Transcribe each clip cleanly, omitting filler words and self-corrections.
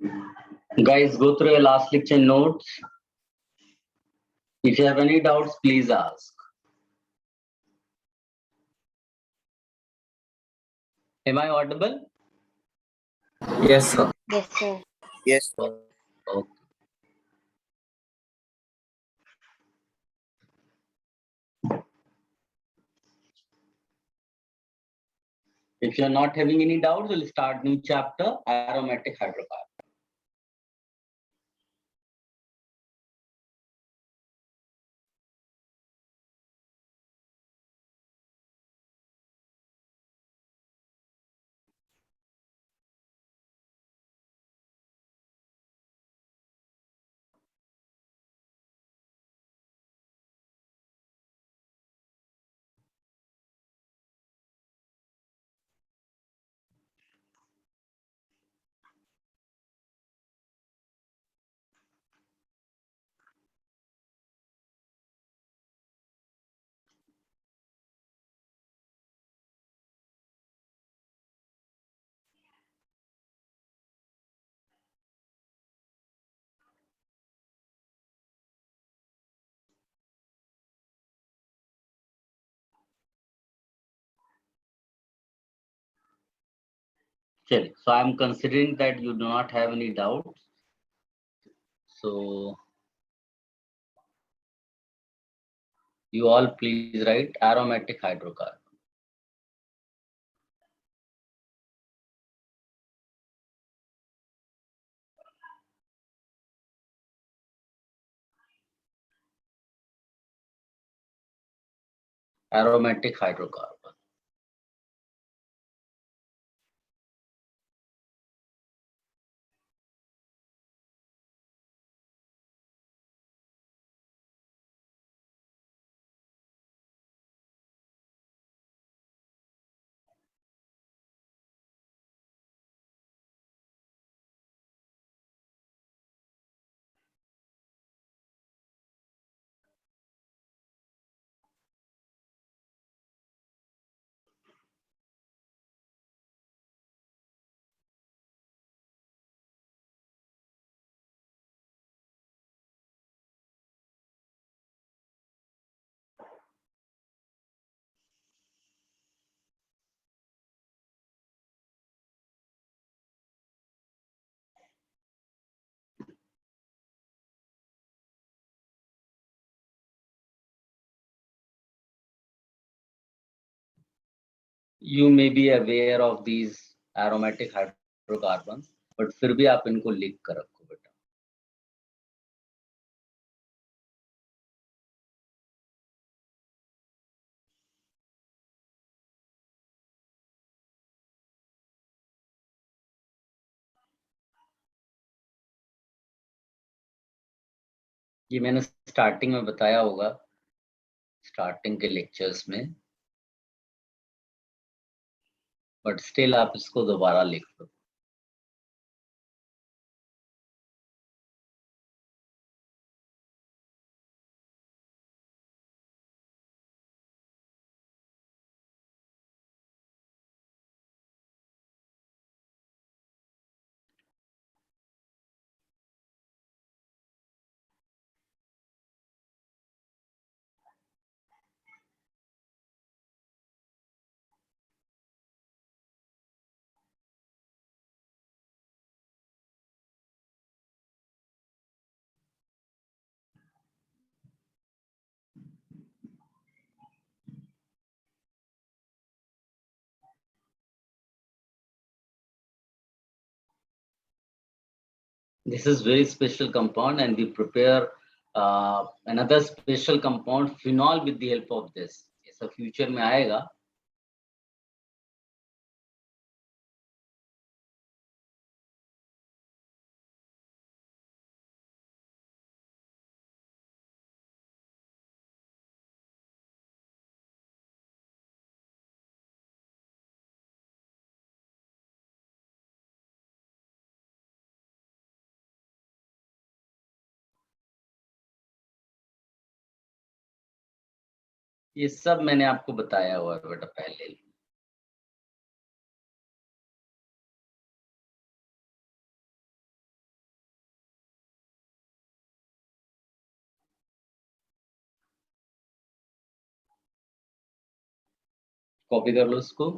Guys, go through your last lecture notes. If you have any doubts, please ask. Am I audible? Yes, sir. Yes, sir. Yes, sir. Okay. If you're not having any doubts, we'll start new chapter, aromatic hydrocarbon. Okay, so I'm considering that you do not have any doubts. So you all please write aromatic hydrocarbon. Aromatic hydrocarbon. You may be aware of these aromatic hydrocarbons, but फिर भी आप इनको लिख कर रखो बेटा. ये मैंने स्टार्टिंग में बताया होगा, स्टार्टिंग के लेक्चर्स में, बट स्टिल आप इसको दोबारा लिख लो. This is very special compound, and we prepare another special compound, phenol, with the help of this. ऐसा future में आएगा. ये सब मैंने आपको बताया हुआ है बेटा पहले. कॉपी कर लो इसको।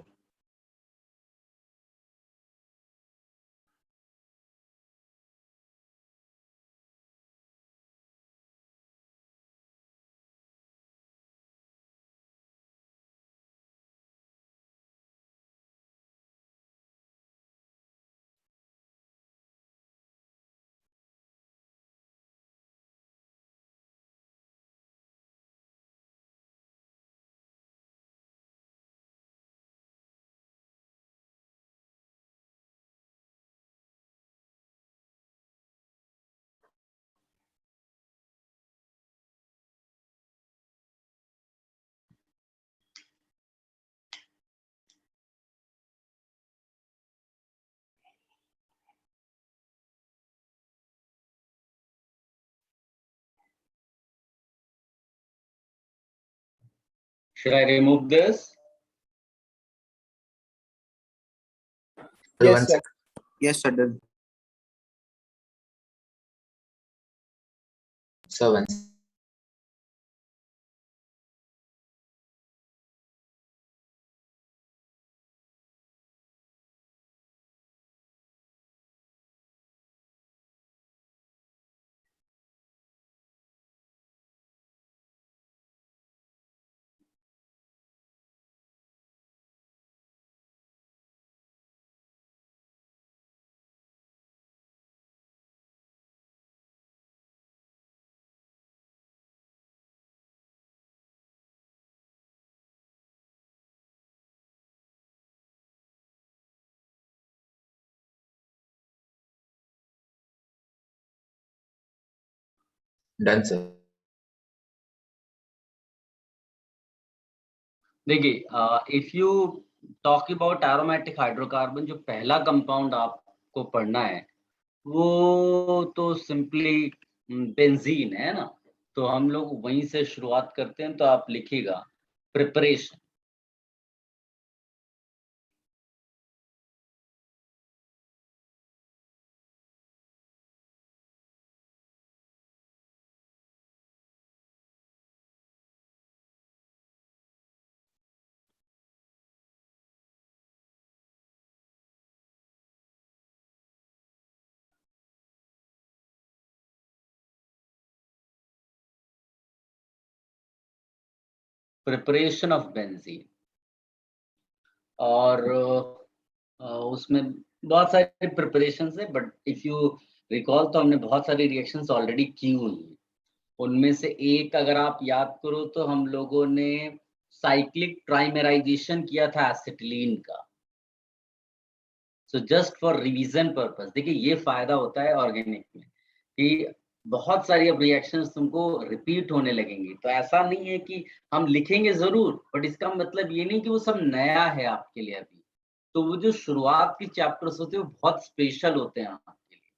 Should I remove this? Yes, sir. Yes, sir. Done. So once done, sir. देखिए, if you talk about aromatic hydrocarbon, जो पहला कंपाउंड आपको पढ़ना है वो तो सिंपली बेंजीन है ना। तो हम लोग वहीं से शुरुआत करते हैं। तो आप लिखिएगा प्रिपरेशन। Preparation of benzene. और उसमें बहुत सारे प्रिपरेशंस है, बट इफ यू रिकॉल तो हमने बहुत सारी रिएक्शंस ऑलरेडी की हुई हैं। उनमें से एक अगर आप याद करो तो हम लोगों ने साइक्लिक ट्राइमेराइजेशन किया था एसिटिलीन का। So just for revision purpose, देखिए ये फायदा होता है ऑर्गेनिक में कि बहुत सारी अब रिएक्शंस तुमको रिपीट होने लगेंगी। तो ऐसा नहीं है कि हम लिखेंगे जरूर, बट इसका मतलब ये नहीं कि वो सब नया है आपके लिए अभी। तो वो जो शुरुआत के चैप्टर्स होते हैं वो बहुत स्पेशल होते हैं आपके लिए,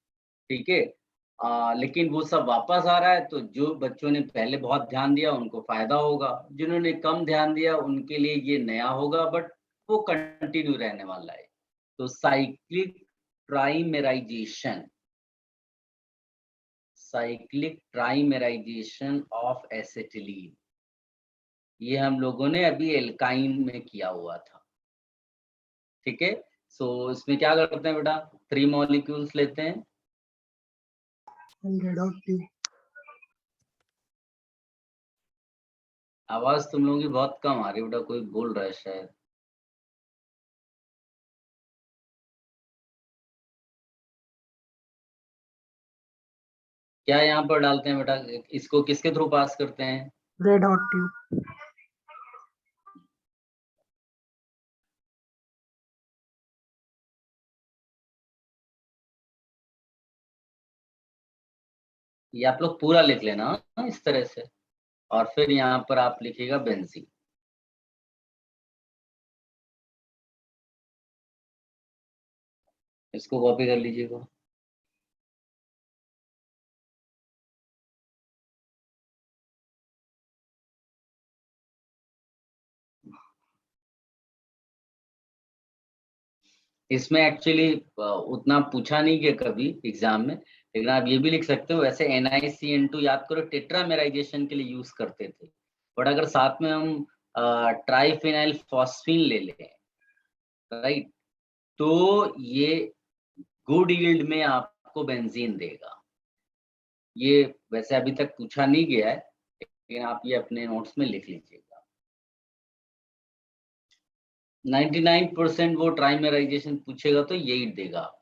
ठीक है। लेकिन वो सब वापस आ रहा है, तो जो बच्चों ने पहले बहुत ध्यान दिया उनको फायदा होगा, जिन्होंने कम ध्यान दिया उनके लिए ये नया होगा, बट वो कंटिन्यू रहने वाला है। तो साइक्लिक ट्राइमेराइजेशन, साइक्लिक ट्राइमेराइजेशन ऑफ एसिटिलीन, ये हम लोगों ने अभी एल्काइन में किया हुआ था, ठीक है। सो इसमें क्या करते हैं बेटा, 3 मॉलिक्यूल्स लेते हैं। आवाज तुम लोगों की बहुत कम आ रही है बेटा, कोई बोल रहा है शायद। क्या यहाँ पर डालते हैं बेटा, इसको किसके थ्रू पास करते हैं? Red hot tube. ये आप लोग पूरा लिख लेना इस तरह से, और फिर यहाँ पर आप लिखिएगा बेंजीन। इसको कॉपी कर लीजिएगा। इसमें एक्चुअली उतना पूछा नहीं गया कभी एग्जाम में, लेकिन आप ये भी लिख सकते हो। वैसे NiCN2 याद करो टेट्रामेराइजेशन के लिए यूज करते थे, बट अगर साथ में हम ट्राइफिनाइल फॉस्फीन ले लें, राइट, तो ये गुड यील्ड में आपको बेंजीन देगा। ये वैसे अभी तक पूछा नहीं गया है, लेकिन आप ये अपने नोट्स में लिख लीजिएगा। 99% वो ट्राइमेराइजेशन पूछेगा तो यही देगा आपको।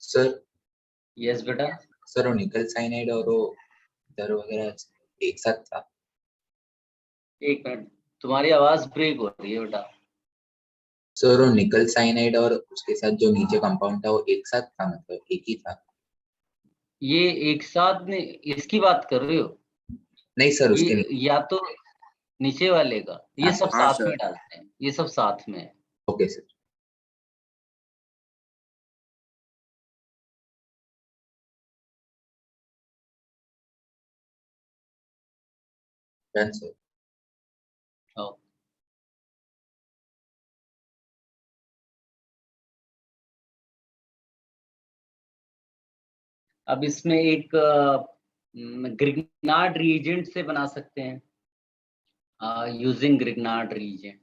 सर यस बेटा। सर वो निकल साइनाइड और वो दर वगैरह एक साथ था। एक मिनट, तुम्हारी आवाज ब्रेक हो रही है बेटा। सर वो निकल साइनाइड और उसके साथ जो नीचे कंपाउंड था वो एक साथ था, मतलब एक ही था? ये एक साथ में इसकी बात कर रहे हो? नहीं सर, उसके ये नीचे। या तो नीचे वाले का, ये हाँ सब हाँ साथ में सर। डालते हैं, ये सब साथ में है। Okay sir. Done sir. आओ। अब इसमें एक ग्रिग्नार्ड रीएजेंट से बना सकते हैं, यूजिंग ग्रिग्नार्ड रीएजेंट,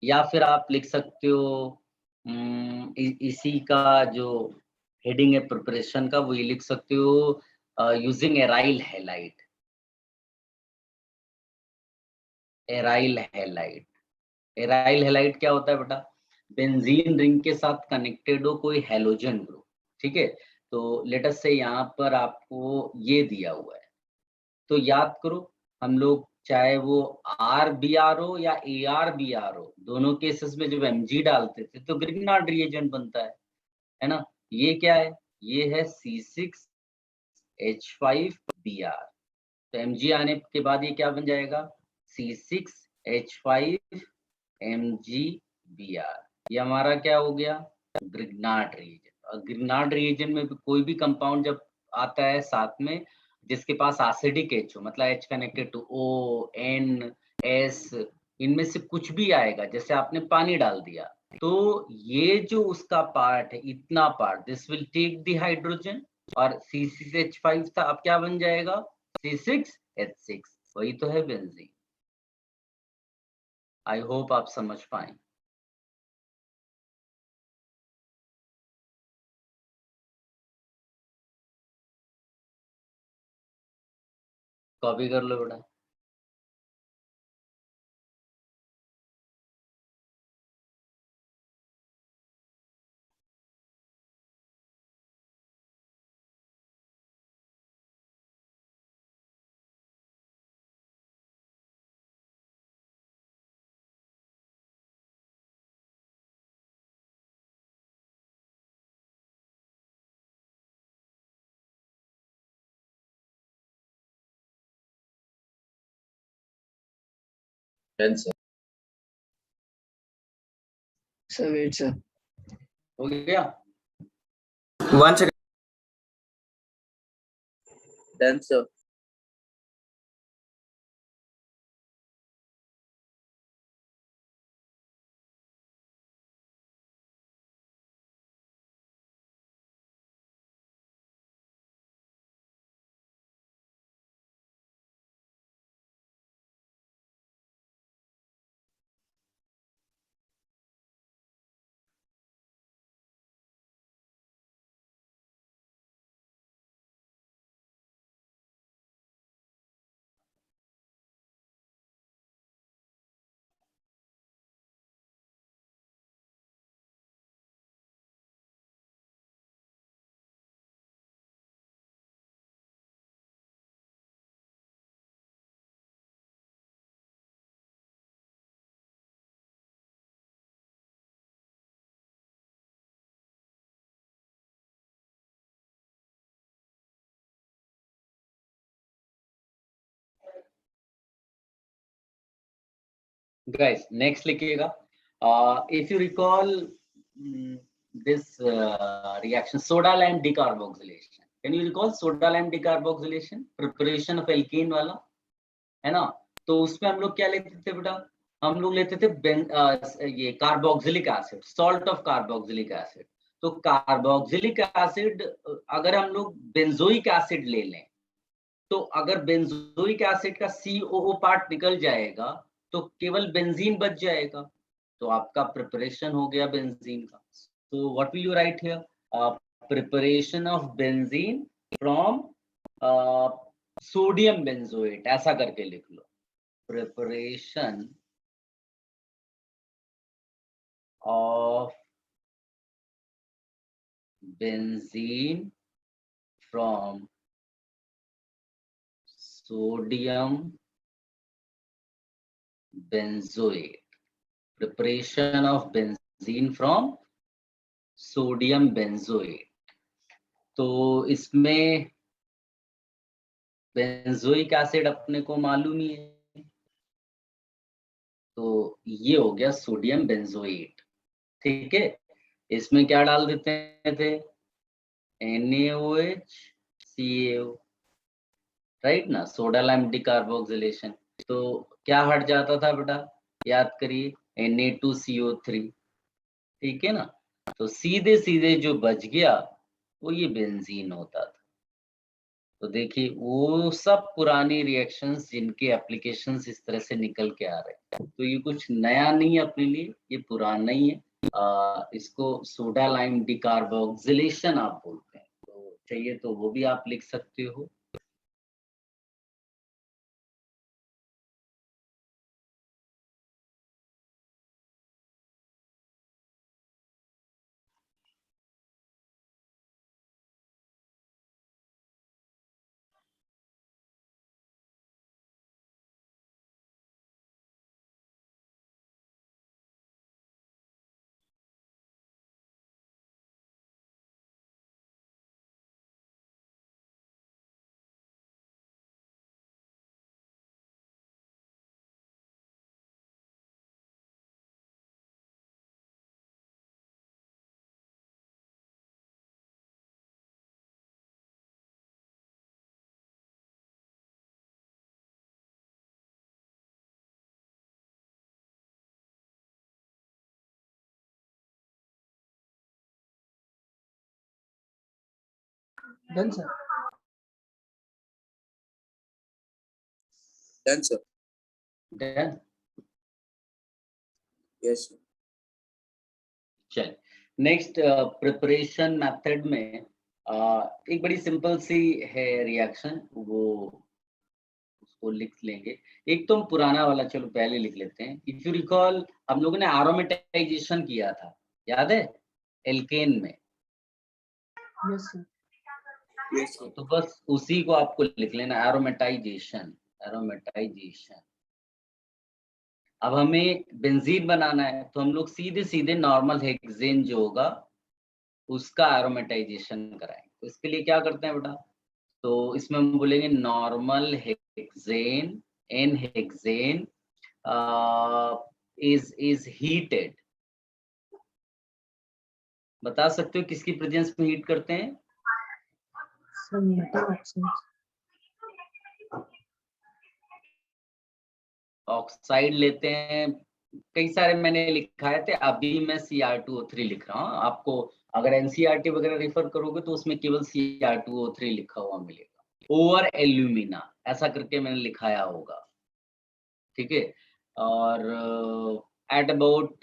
या फिर आप लिख सकते हो इसी का जो हेडिंग है प्रिपरेशन का, वो ये लिख सकते हो using aryl halide. Aryl halide, aryl halide क्या होता है बेटा? बेंजीन रिंग के साथ कनेक्टेड हो कोई हैलोजन ग्रुप, ठीक है। तो लेट अस से यहाँ पर आपको ये दिया हुआ है, तो याद करो, हम लोग चाहे वो आर बी आर हो या ए आर बी आर हो, दोनों केसेस में जब एमजी डालते थे तो ग्रिग्नार्ड रिएजेंट बनता है ना। ये क्या है? ये है C6H5Br। तो एमजी आने के बाद ये क्या बन जाएगा? C6H5MgBr। ये हमारा क्या हो गया? Grignard reagent. और ग्रिग्नार्ड रिएजेंट में भी कोई भी कंपाउंड जब आता है साथ में जिसके पास एसिडिक H हो, मतलब H connected to O, N, S, इनमें से कुछ भी आएगा, जैसे आपने पानी डाल दिया, तो ये जो उसका पार्ट है, इतना part, this will take the hydrogen, और C6H5 था, अब क्या बन जाएगा? C6H6। वही तो है बेंजीन। आई होप आप समझ पाए। कॉपी कर लो बेटा। Done sir. Sir wait sir. हो गया? One second. Done sir. guys next लिखिएगा, if you recall this reaction soda lime decarboxylation, can you recall soda lime decarboxylation, preparation of alkene वाला, है ना? तो उसमें हम लोग क्या लेते थे बेटा, हम लोग लेते थे ये carboxylic acid, salt of carboxylic acid. तो कार्बोक्सिलिक एसिड अगर हम लोग बेंजोइक एसिड ले लें, तो अगर बेंजोइक एसिड का COO पार्ट निकल जाएगा तो केवल बेंजीन बच जाएगा, तो आपका प्रिपरेशन हो गया बेंजीन का। तो what will you write here, preparation of benzene from sodium benzoate, ऐसा करके लिख लो, preparation of benzene from sodium benzoate, preparation of benzene from sodium benzoate। तो इसमें बेंजोइक एसिड अपने को मालूम ही है, तो ये हो गया सोडियम बेंजोएट, ठीक है। इसमें क्या डाल देते थे, NaOH CaO, राइट ना, सोडा लाइम डिकार्बोक्सिलेशन। तो क्या हट जाता था बेटा, याद करिए, Na2CO3, ठीक है ना। तो सीधे सीधे जो बच गया वो ये बेंजीन होता था। तो देखिए वो सब पुरानी रिएक्शंस जिनके एप्लीकेशंस इस तरह से निकल के आ रहे हैं, तो ये कुछ नया नहीं है अपने लिए, ये पुराना ही है। इसको सोडा लाइम डिकार्बोक्सिलेशन आप बोलते हैं, तो चाहिए तो वो भी आप लिख सकते हो। Done, sir. Done, sir. Done? Yes, sir. चल, नेक्स्ट प्रिपरेशन मेथड में एक बड़ी सिंपल सी है रिएक्शन, वो उसको लिख लेंगे। एक तो हम पुराना वाला चलो पहले लिख लेते हैं। इफ यू रिकॉल, हम लोगों ने एरोमेटाइजेशन किया था, याद है, एल्केन में। Yes, sir. Yes, sir. तो बस उसी को आपको लिख लेना, एरोमेटाइजेशन, एरोमेटाइजेशन। अब हमें बेंजीन बनाना है, तो हम लोग सीधे सीधे नॉर्मल हेक्सेन जो होगा उसका एरोमेटाइजेशन कराएंगे। तो इसके लिए क्या करते हैं बेटा, तो इसमें हम बोलेंगे normal hexane, n hexane is heated। बता सकते हो किसकी प्रेजेंस में हीट करते हैं? Some metal oxides. ऑक्साइड लेते हैं, कई सारे मैंने लिखाए थे, अभी मैं Cr2O3 लिख रहा हूँ। आपको अगर NCERT वगैरह रेफर करोगे तो उसमें केवल Cr2O3 लिखा हुआ मिलेगा, ओवर एल्यूमिना ऐसा करके मैंने लिखाया होगा, ठीक है। और एट अबाउट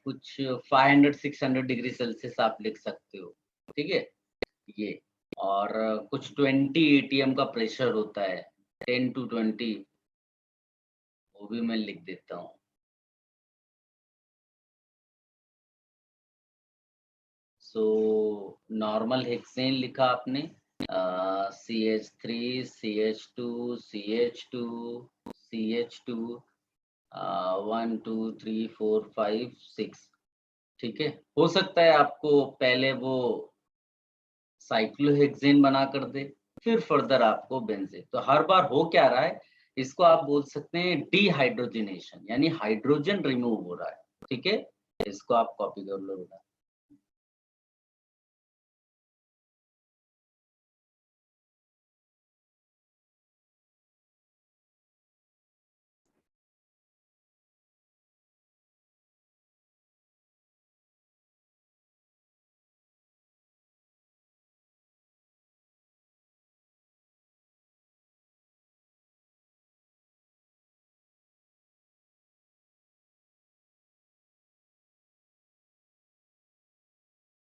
कुछ 500-600 डिग्री सेल्सियस आप लिख सकते हो, ठीक है ये। और कुछ 20 ATM का प्रेशर होता है, 10 to 20, वो भी मैं लिख देता हूँ। सो नॉर्मल हेक्सेन लिखा आपने, CH3 CH2 CH2 CH2 1 2 3 4 5 6, ठीक है। हो सकता है आपको पहले वो साइक्लोहेक्सेन बना कर दे, फिर फर्दर आपको बेंजीन। तो हर बार हो क्या रहा है, इसको आप बोल सकते हैं डिहाइड्रोजनेशन, यानी हाइड्रोजन रिमूव हो रहा है। ठीक है, इसको आप कॉपी कर लो बेटा।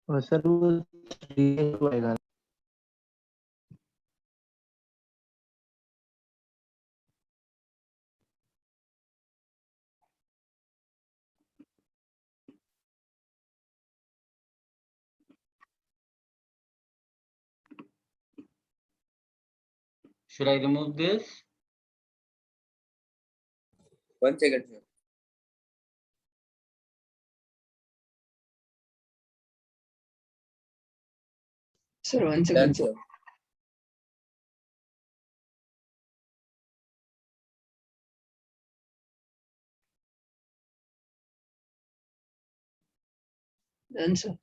और सर वो 3 आएगा। Should I remove this? 1 second, sir. Sir, 1 Done, second, sir. sir. Done, sir.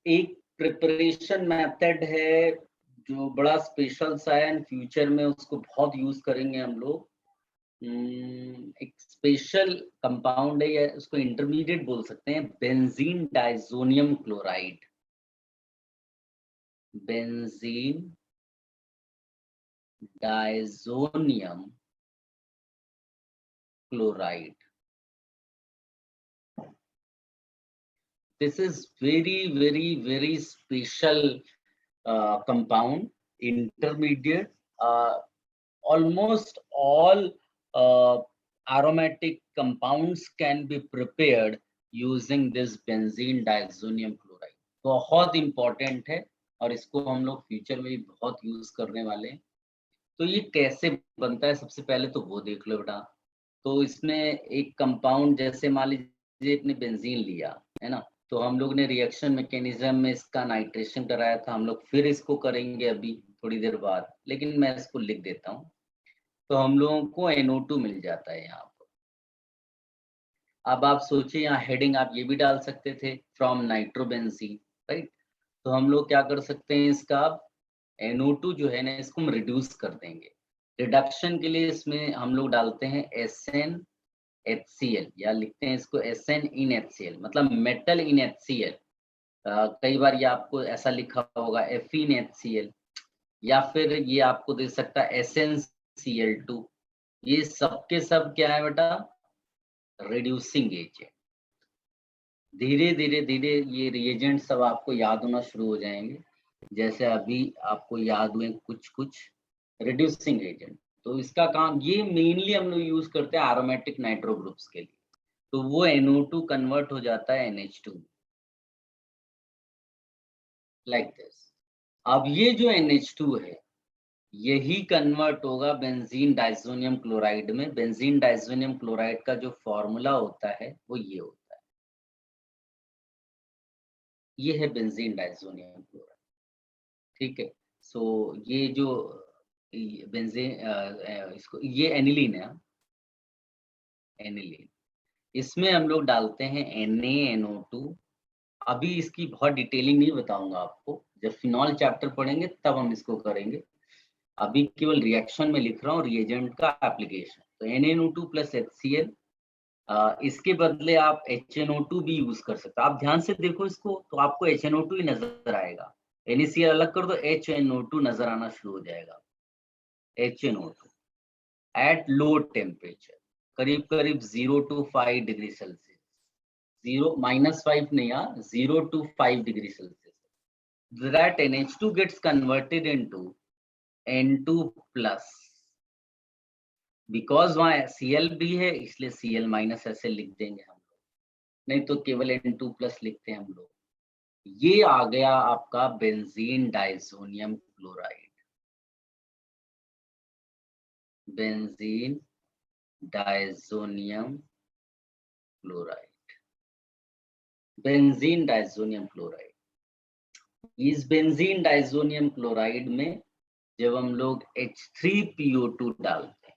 एक प्रिपरेशन मेथड है जो बड़ा स्पेशल सा है, एंड फ्यूचर में उसको बहुत यूज करेंगे हम लोग। एक स्पेशल कंपाउंड है, या उसको इंटरमीडिएट बोल सकते हैं, benzene diazonium chloride. Benzene diazonium chloride. This is very special compound, intermediate. Almost all aromatic compounds can be prepared using this benzene diazonium chloride. बहुत important है और इसको हम लोग फ्यूचर में भी बहुत यूज करने वाले हैं। तो ये कैसे बनता है, सबसे पहले तो वो देख लो बेटा। तो इसमें एक कंपाउंड, जैसे मान लीजिए आपने बेंजीन लिया है ना, तो हम लोग ने रिएक्शन मैकेनिज्म में इसका नाइट्रेशन कराया था, हम लोग फिर इसको करेंगे अभी थोड़ी देर बाद, लेकिन मैं इसको लिख देता हूँ। तो हम लोगों को NO2 मिल जाता है यहाँ पर। अब आप सोचिए, यहाँ हेडिंग आप ये भी डाल सकते थे, फ्रॉम नाइट्रोबेंजीन, राइट। तो हम लोग क्या कर सकते हैं, इसका NO2 जो है ना, इसको हम रिड्यूस कर देंगे। रिडक्शन के लिए इसमें हम लोग डालते हैं SnHCl, या लिखते हैं इसको SN in HCl, मतलब मेटल इन HCl। कई बार ये आपको ऐसा लिखा होगा Fe in HCl, या फिर ये आपको दे सकता है SnCl2। ये सब के सब क्या है बेटा, रिड्यूसिंग एजेंट। धीरे धीरे ये रिएजेंट सब आपको याद होना शुरू हो जाएंगे, जैसे अभी आपको याद हुए कुछ रिड्यूसिंग एजेंट। तो इसका काम ये मेनली हम लोग यूज करते हैं एरोमेटिक नाइट्रो ग्रुप्स के लिए। तो वो NO2 कन्वर्ट हो जाता है NH2, लाइक दिस। अब ये जो NH2 है, यही कन्वर्ट होगा बेंजीन डाइजोनियम क्लोराइड में। बेंजीन डाइजोनियम क्लोराइड का जो फॉर्मूला होता है वो ये होता है, ये है बेंजीन डाइजोनियम क्लोराइड। ठीक है, सो ये जो बेंजीन, इसको ये एनिलीन है, एनिलीन। इसमें हम लोग डालते हैं NaNO2। अभी इसकी बहुत डिटेलिंग नहीं बताऊंगा आपको, जब फिनॉल चैप्टर पढ़ेंगे तब हम इसको करेंगे। अभी केवल रिएक्शन में लिख रहा हूँ, रिएजेंट का एप्लीकेशन। तो NaNO2 प्लस HCl, इसके बदले आप HNO2 भी यूज कर सकते हो। आप ध्यान से देखो इसको, तो आपको HNO2 ही नजर आएगा। NaCl अलग कर दो, HNO2 नजर आना शुरू हो जाएगा। HNO2 एट लो टेम्परेचर, करीब 0 to 5 डिग्री सेल्सियस। 0 -5 नहीं, 0 to 5 degree Celsius. That NH2 gets converted into N2 plus, because वहाँ Cl भी है, इसलिए Cl माइनस ऐसे लिख देंगे हम लोग, नहीं तो केवल N2 प्लस लिखते हैं हम लोग। ये आ गया आपका benzene diazonium chloride, benzene diazonium chloride, benzene diazonium chloride. इस बेंजीन डाइजोनियम क्लोराइड में जब हम लोग H3PO2 डालते हैं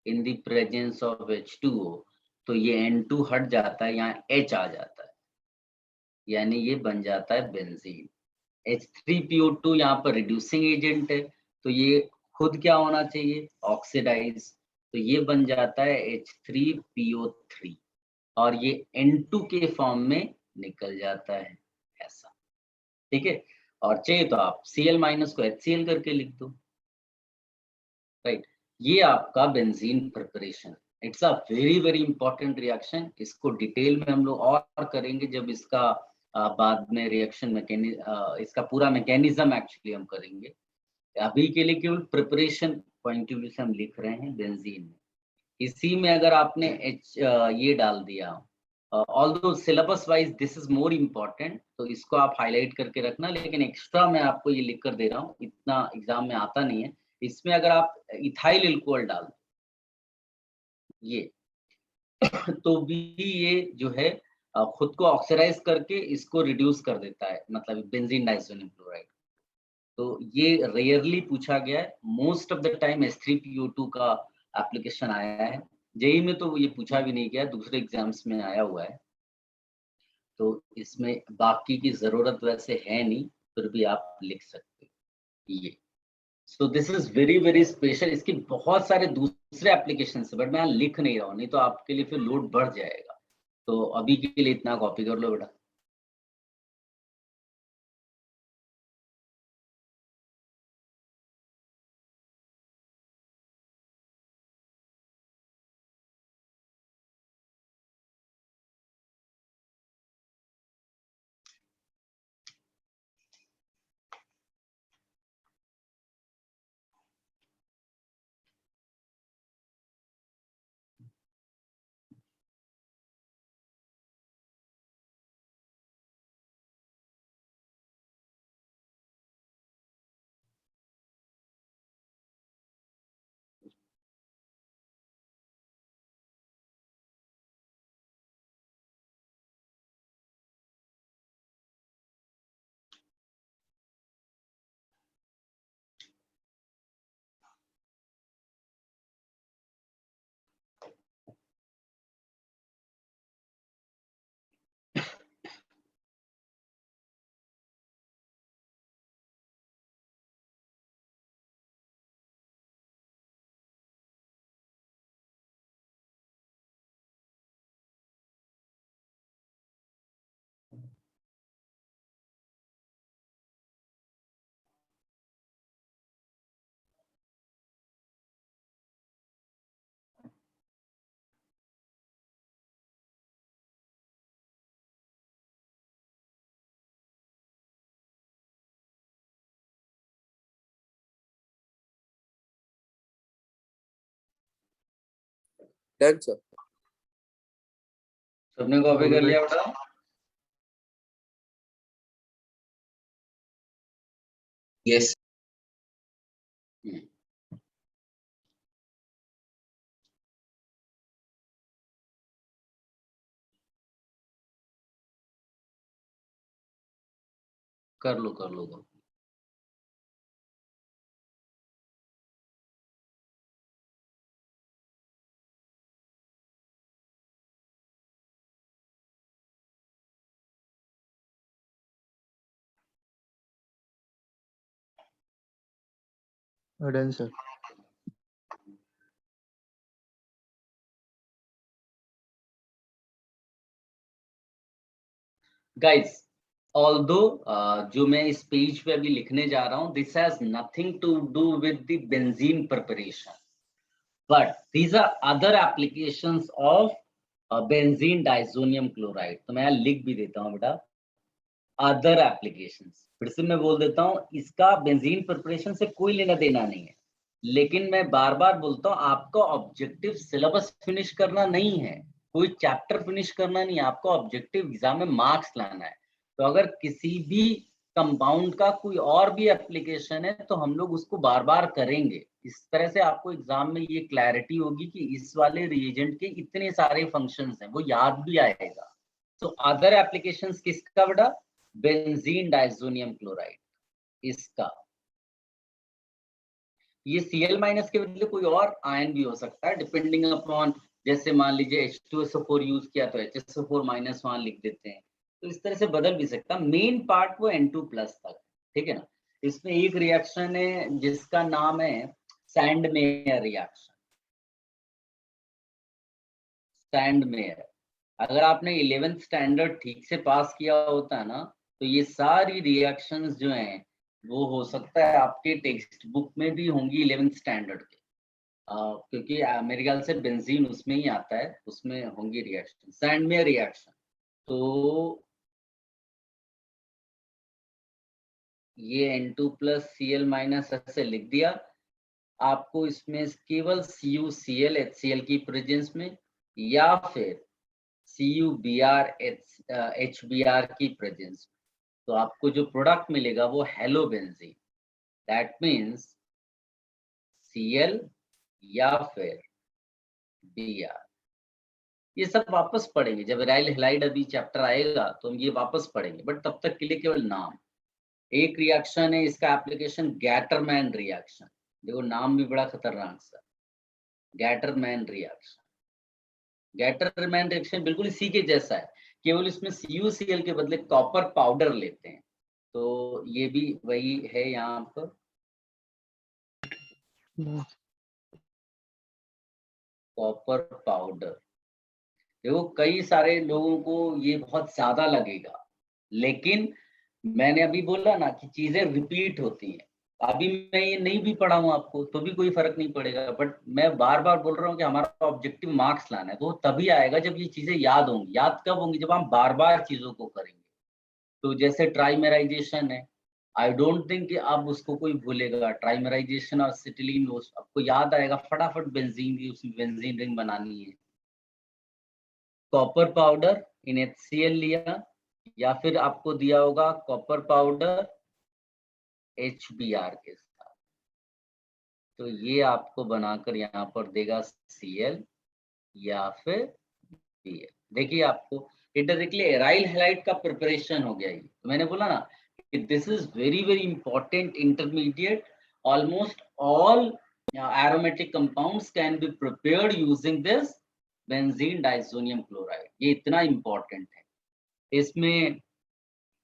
in the presence of H2O, तो ये N2 हट जाता है, यहाँ H आ जाता है, यानी ये बन जाता है बेंजीन। H3PO2 यहाँ पर रिड्यूसिंग एजेंट है, तो ये खुद क्या होना चाहिए, ऑक्सीडाइज, तो ये बन जाता है H3PO3 और ये N2 के फॉर्म में निकल जाता है ऐसा, ठीक है। और चाहिए तो आप Cl- को HCl करके लिख दो, राइट। ये आपका benzene preparation, it's a very very important reaction. इसको डिटेल में हम लोग और करेंगे जब इसका बाद में रिएक्शन इसका पूरा मैकेनिज्म एक्चुअली हम करेंगे। अभी के लिए केवल प्रिपरेशन पॉइंट ऑफ व्यू से हम लिख रहे हैं बेंजीन में। इसी में अगर आपने ये डाल दिया, although syllabus wise this is more important, तो इसको आप हाईलाइट करके रखना, लेकिन एक्स्ट्रा मैं आपको ये लिख कर दे रहा हूँ, इतना एग्जाम में आता नहीं है। इसमें अगर आप इथाइल अल्कोहल डाल ये तो भी ये जो है खुद को ऑक्सीडाइज करके इसको रिड्यूस कर देता है, मतलब बेंजीन डाइजोनियम क्लोराइड। तो ये रेयरली पूछा गया है, most of the time H3PO2 का एप्लीकेशन आया है। जेई में तो ये पूछा भी नहीं गया, दूसरे एग्जाम्स में आया हुआ है, तो इसमें बाकी की जरूरत वैसे है नहीं, फिर भी आप लिख सकते हो ये। So this is very very special. इसके बहुत सारे दूसरे एप्लीकेशन है, बट मैं लिख नहीं रहा हूँ, नहीं तो आपके लिए फिर लोड बढ़ जाएगा। तो अभी के लिए इतना कॉपी कर लो बेटा। Done, sir. सबने कॉपी कर लिया बेटा? यस। कर लो कर लो। Done, sir. गाइस, ऑल्दो जो मैं इस पेज पे अभी लिखने जा रहा हूँ, this has nothing to do with the benzene preparation, but these are other applications of benzene diazonium chloride. तो मैं लिख भी देता हूँ बेटा, अदर एप्लीकेशंस। फिर से मैं बोल देता हूँ, इसका बेंजीन प्रिपरेशन से कोई लेना देना नहीं है, लेकिन मैं बार बार बोलता हूँ, आपका ऑब्जेक्टिव सिलेबस फिनिश करना नहीं है, कोई चैप्टर फिनिश करना नहीं है, आपको ऑब्जेक्टिव एग्जाम में मार्क्स लाना है। तो अगर किसी भी कंपाउंड का कोई और भी एप्लीकेशन है तो हम लोग उसको बार बार करेंगे। इस तरह से आपको एग्जाम में ये क्लैरिटी होगी कि इस वाले रिएजेंट के इतने सारे फंक्शंस हैं, वो याद भी आएगा। तो अदर एप्लीकेशंस किसका बेटा? बेंजीन डाइजोनियम क्लोराइड, इसका। ये Cl माइनस के बदले कोई और आयन भी हो सकता है, डिपेंडिंग अपॉन, जैसे मान लीजिए H2SO4 यूज किया तो HSO4 माइनस वहां लिख देते हैं। तो इस तरह से बदल भी सकता। मेन पार्ट वो N2 प्लस तक, ठीक है ना। इसमें एक रिएक्शन है जिसका नाम है सैंडमेयर रिएक्शन। सैंडमेयर, अगर आपने 11th स्टैंडर्ड ठीक से पास किया होता है ना, तो ये सारी रिएक्शंस जो हैं वो हो सकता है आपके टेक्स्ट बुक में भी होंगी 11th स्टैंडर्ड के। क्योंकि मेरे ख्याल से बेंजीन उसमें ही आता है, उसमें होंगी रिएक्शन, सैंडमेयर रिएक्शन। तो ये N2 प्लस Cl माइनस ऐसे लिख दिया। आपको इसमें केवल CuCl HCl की प्रेजेंस में या फिर CuBr HBr की प्रेजेंस में, तो आपको जो प्रोडक्ट मिलेगा वो हेलोबेंजीन। दैट मीन्स Cl या फिर Br। ये सब वापस पढ़ेंगे जब एराइल हैलाइड अभी चैप्टर आएगा तो हम ये वापस पढ़ेंगे, बट तब तक के लिए केवल नाम। एक रिएक्शन है, इसका एप्लीकेशन गैटरमैन रिएक्शन। देखो नाम भी बड़ा खतरनाक सा, गैटरमैन रिएक्शन। गैटरमैन रिएक्शन बिल्कुल इसी के जैसा है, केवल इसमें CuCl के बदले कॉपर पाउडर लेते हैं। तो ये भी वही है यहाँ पर, कॉपर पाउडर। देखो कई सारे लोगों को ये बहुत ज्यादा लगेगा, लेकिन मैंने अभी बोला ना कि चीजें रिपीट होती हैं। अभी मैं ये नहीं भी पढ़ा हूँ आपको तो भी कोई फर्क नहीं पड़ेगा, बट मैं बार बार बोल रहा हूँ कि हमारा ऑब्जेक्टिव मार्क्स लाना है। तो तभी आएगा जब ये चीजें याद होंगी। याद कब होंगी? जब हम बार बार चीजों को करेंगे। तो जैसे ट्राइमेराइजेशन है, आई डोंट थिंक कि अब उसको कोई भूलेगा। ट्राइमेराइजेशन और सिटिलीन, आपको याद आएगा फटाफट, बेंजीन की उसमें बेंजीन रिंग बनानी है। कॉपर पाउडर इन HCl लिया, या फिर आपको दिया होगा कॉपर पाउडर HBr के साथ, तो ये आपको बनाकर यहाँ पर देगा Cl या फिर Br। देखिए आपको डायरेक्टली एराइल हैलाइड का प्रिपरेशन हो गया। ये तो मैंने बोला ना कि this is very very important intermediate. Almost all aromatic compounds can be prepared using this benzene diazonium chloride. ये इतना इंपॉर्टेंट है। इसमें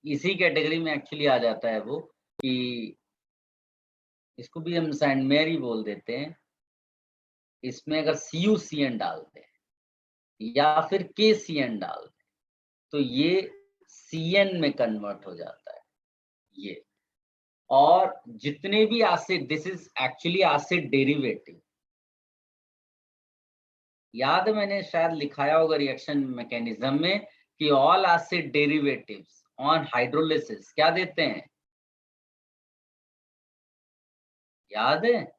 इसी कैटेगरी में एक्चुअली आ जाता है वो कि इसको भी हम सैंडमेयर ही बोल देते हैं। इसमें अगर CuCN डालते हैं या फिर KCN डालते हैं तो ये CN में कन्वर्ट हो जाता है ये। और जितने भी acid, this is actually acid derivative. याद है मैंने शायद लिखाया होगा रिएक्शन मैकेनिज्म में कि all acid derivatives on hydrolysis क्या देते हैं, याद है?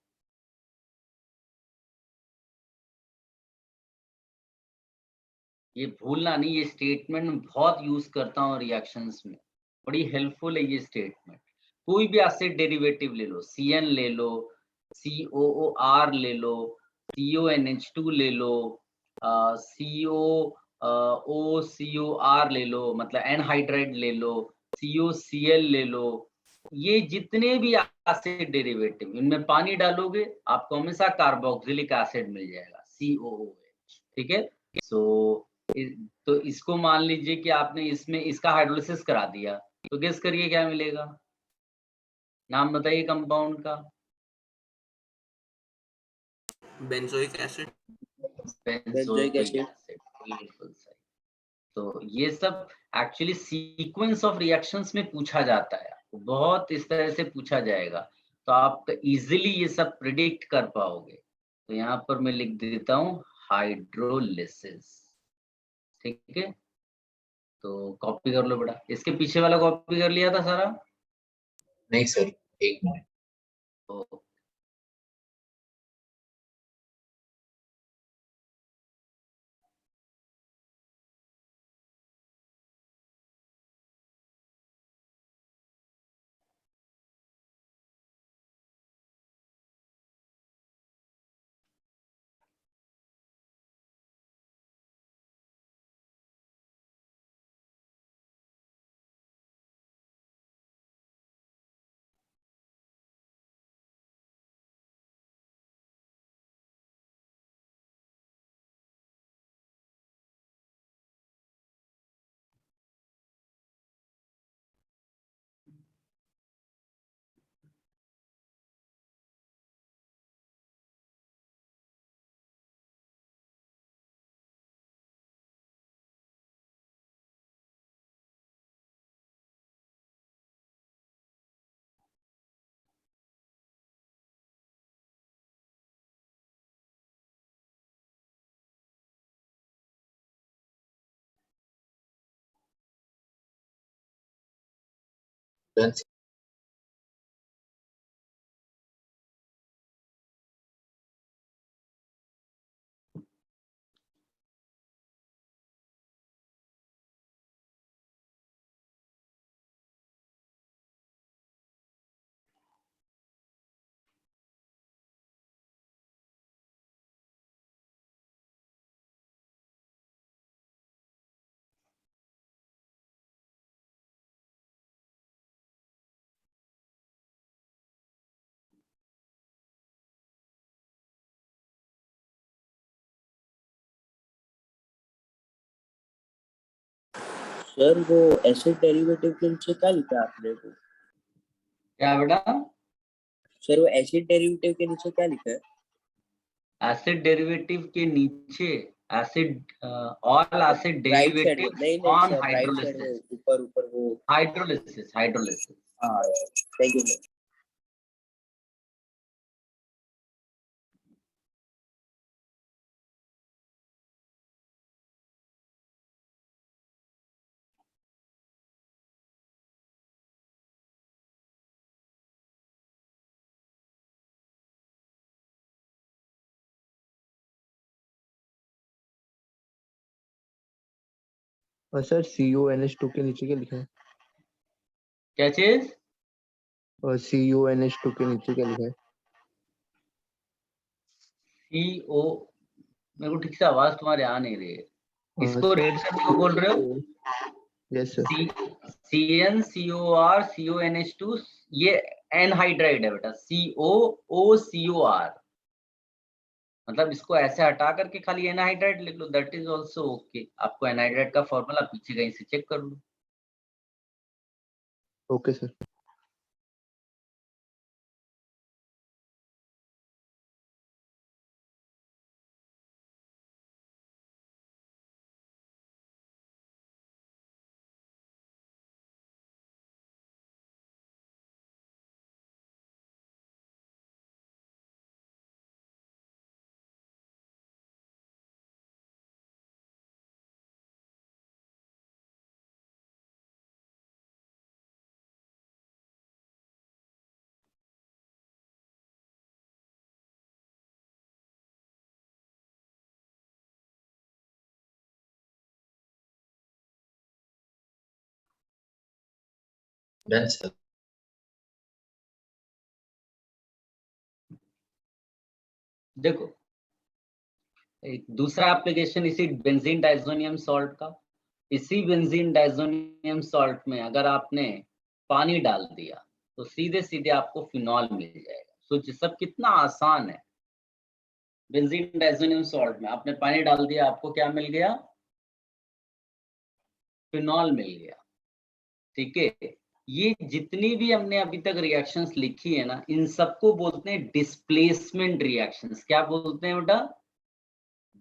ये भूलना नहीं, ये स्टेटमेंट मैं बहुत यूज करता हूँ रिएक्शंस में, बड़ी हेल्पफुल है ये स्टेटमेंट। कोई भी एसिड डेरिवेटिव ले लो, CN ले लो, COOR ले लो, CONH2 ले लो, COOR ले लो, मतलब एनहाइड्राइड ले लो, COCl ले लो। ये जितने भी एसिड डेरिवेटिव, इनमें पानी डालोगे आपको हमेशा कार्बोक्सिलिक एसिड मिल जाएगा, COOH। ठीक है। सो तो इसको मान लीजिए कि आपने इसमें इसका हाइड्रोलिसिस करा दिया, तो गेस करिए क्या मिलेगा? नाम बताइए कंपाउंड का। Benzoic acid. बेंजोइक एसिड, बिल्कुल सही। तो ये सब एक्चुअली सीक्वेंस ऑफ रिएक्शंस में पूछा जाता है, बहुत इस तरह से पूछा जाएगा, तो आप इजीली ये सब प्रिडिक्ट कर पाओगे। तो यहाँ पर मैं लिख देता हूँ हाइड्रोलिसिस। ठीक है, तो कॉपी कर लो बेटा। इसके पीछे वाला कॉपी कर लिया था सारा? नहीं सर, एक मिनट। तो Done, sir. सर वो एसिड डेरिवेटिव के नीचे क्या लिखा है आपने को? क्या बेटा? सर वो एसिड डेरिवेटिव के नीचे क्या लिखा है? एसिड डेरिवेटिव के नीचे acid all acid right side derivative नहीं नहीं ऑन सर, राइट साइड में हाइड्रोलिसिस। ऊपर ऊपर वो हाइड्रोलिसिस हाइड्रोलिसिस। हाँ, थैंक यू सर। और सर CuNH2 के नीचे क्या लिखा है? क्या चीज? और CuNH2 के नीचे क्या लिखा है? CO, मेरे को ठीक से आवाज तुम्हारी आ नहीं रही है। इसको सर, रिएक्शन क्यों बोल रहे हो? Yes sir. CnCOR CONH2 ये एनहाइड्राइड है बेटा, COOCOR, मतलब इसको ऐसे हटा करके खाली एनहाइड्राइड लिख लो, दैट इज आल्सो ओके। आपको एनहाइड्राइड का फॉर्मूला पीछे कहीं से चेक कर लो। Okay sir. Done, sir. देखो एक दूसरा एप्लीकेशन इसी बेंजीन डाइजोनियम सॉल्ट का। इसी बेंजीन डाइजोनियम सॉल्ट में अगर आपने पानी डाल दिया तो सीधे सीधे आपको फिनॉल मिल जाएगा। सोचिए सब कितना आसान है। बेंजीन डाइजोनियम सॉल्ट में आपने पानी डाल दिया, आपको क्या मिल गया? फिनॉल मिल गया। ठीक है, ये जितनी भी हमने अभी तक रिएक्शंस लिखी है ना, इन सबको बोलते हैं डिस्प्लेसमेंट रिएक्शंस। क्या बोलते हैं बेटा?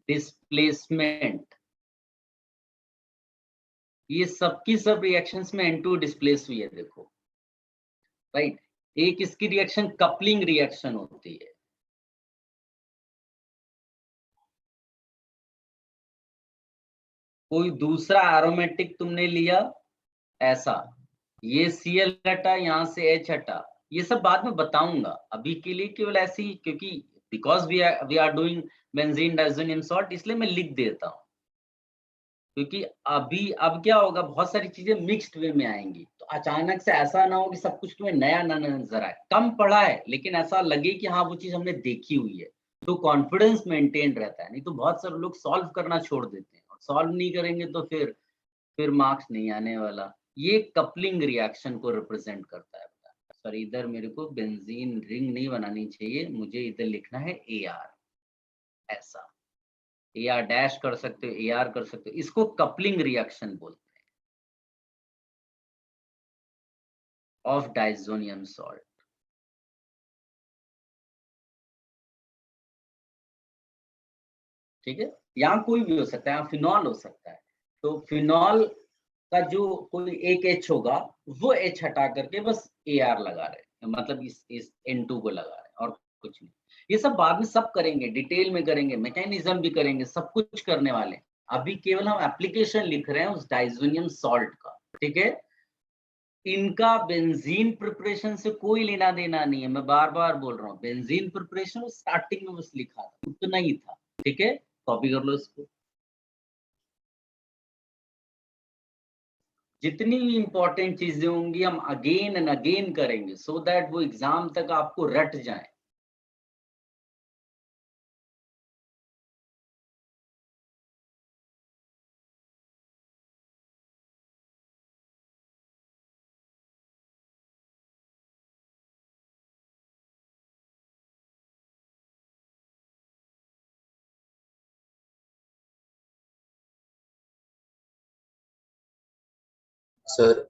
डिस्प्लेसमेंट। ये सबकी सब रिएक्शंस में N2 डिस्प्लेस हुई है, देखो राइट। एक इसकी रिएक्शन कपलिंग रिएक्शन होती है। कोई दूसरा एरोमेटिक तुमने लिया ऐसा, ये Cl हटा, यहाँ से H हटा, ये सब बाद में बताऊंगा। अभी के लिए केवल ऐसे ही, क्योंकि because we are doing benzene diazonium salt, इसलिए मैं लिख देता हूँ। क्योंकि अभी अब क्या होगा, बहुत सारी चीजें मिक्स्ड वे में आएंगी, तो अचानक से ऐसा ना हो कि सब कुछ तुम्हें नया ना नजर आए। कम पढ़ा है लेकिन ऐसा लगे कि हाँ वो चीज हमने देखी हुई है, तो कॉन्फिडेंस मेंटेन रहता है। नहीं तो बहुत सारे लोग सॉल्व करना छोड़ देते हैं, और सॉल्व नहीं करेंगे तो फिर मार्क्स नहीं आने वाला। ये कपलिंग रिएक्शन को रिप्रेजेंट करता है। सॉरी, इधर मेरे को बेंजीन रिंग नहीं बनानी चाहिए, मुझे इधर लिखना है AR। ऐसा AR डैश कर सकते हो, AR कर सकते हो, इसको कपलिंग रिएक्शन बोलते हैं ऑफ डाइजोनियम सॉल्ट। ठीक है, यहाँ कोई भी हो सकता है, यहाँ फिनॉल हो सकता है। तो फिनॉल का जो कोई एक H होगा, वो H हटा करके बस AR लगा रहे हैं, मतलब इस N2 को लगा रहे हैं, और कुछ नहीं। ये सब बाद में सब करेंगे, डिटेल में करेंगे, मैकेनिज्म भी करेंगे, सब कुछ करने वाले हैं। अभी केवल हम एप्लीकेशन लिख रहे हैं उस डाइजोनियम सॉल्ट का। ठीक है, इनका बेंजीन प्रिपरेशन से कोई लेना देना नहीं है, मैं बार बार बोल रहा हूँ। बेंजीन प्रिपरेशन स्टार्टिंग में बस लिखा था, उतना ही था। ठीक है, कॉपी कर लो इसको। जितनी भी इंपॉर्टेंट चीजें होंगी हम अगेन एंड अगेन करेंगे, सो दैट वो एग्जाम तक आपको रट जाए। Sir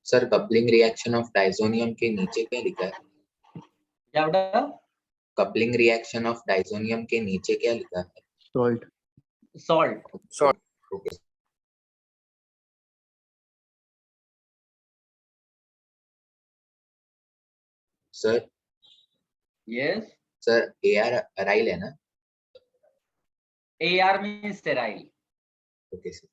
sir coupling reaction of diazonium के नीचे क्या लिखा है? क्या बेटा? कपलिंग रिएक्शन ऑफ डाइजोनियम के नीचे क्या लिखा है? Salt. Salt. Okay sir. Yes, sir AR aryl है ना? AR means sterile. Okay sir.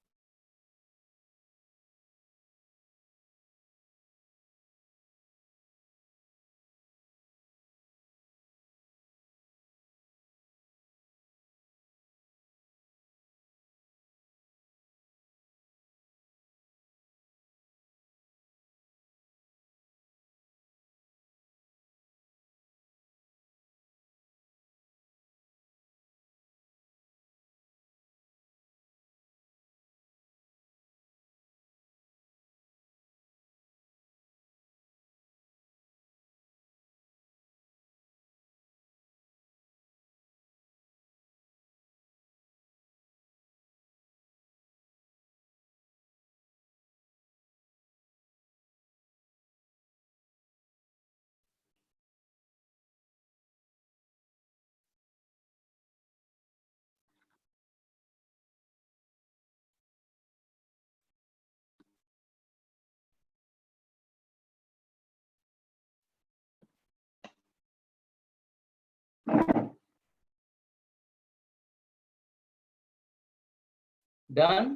Done.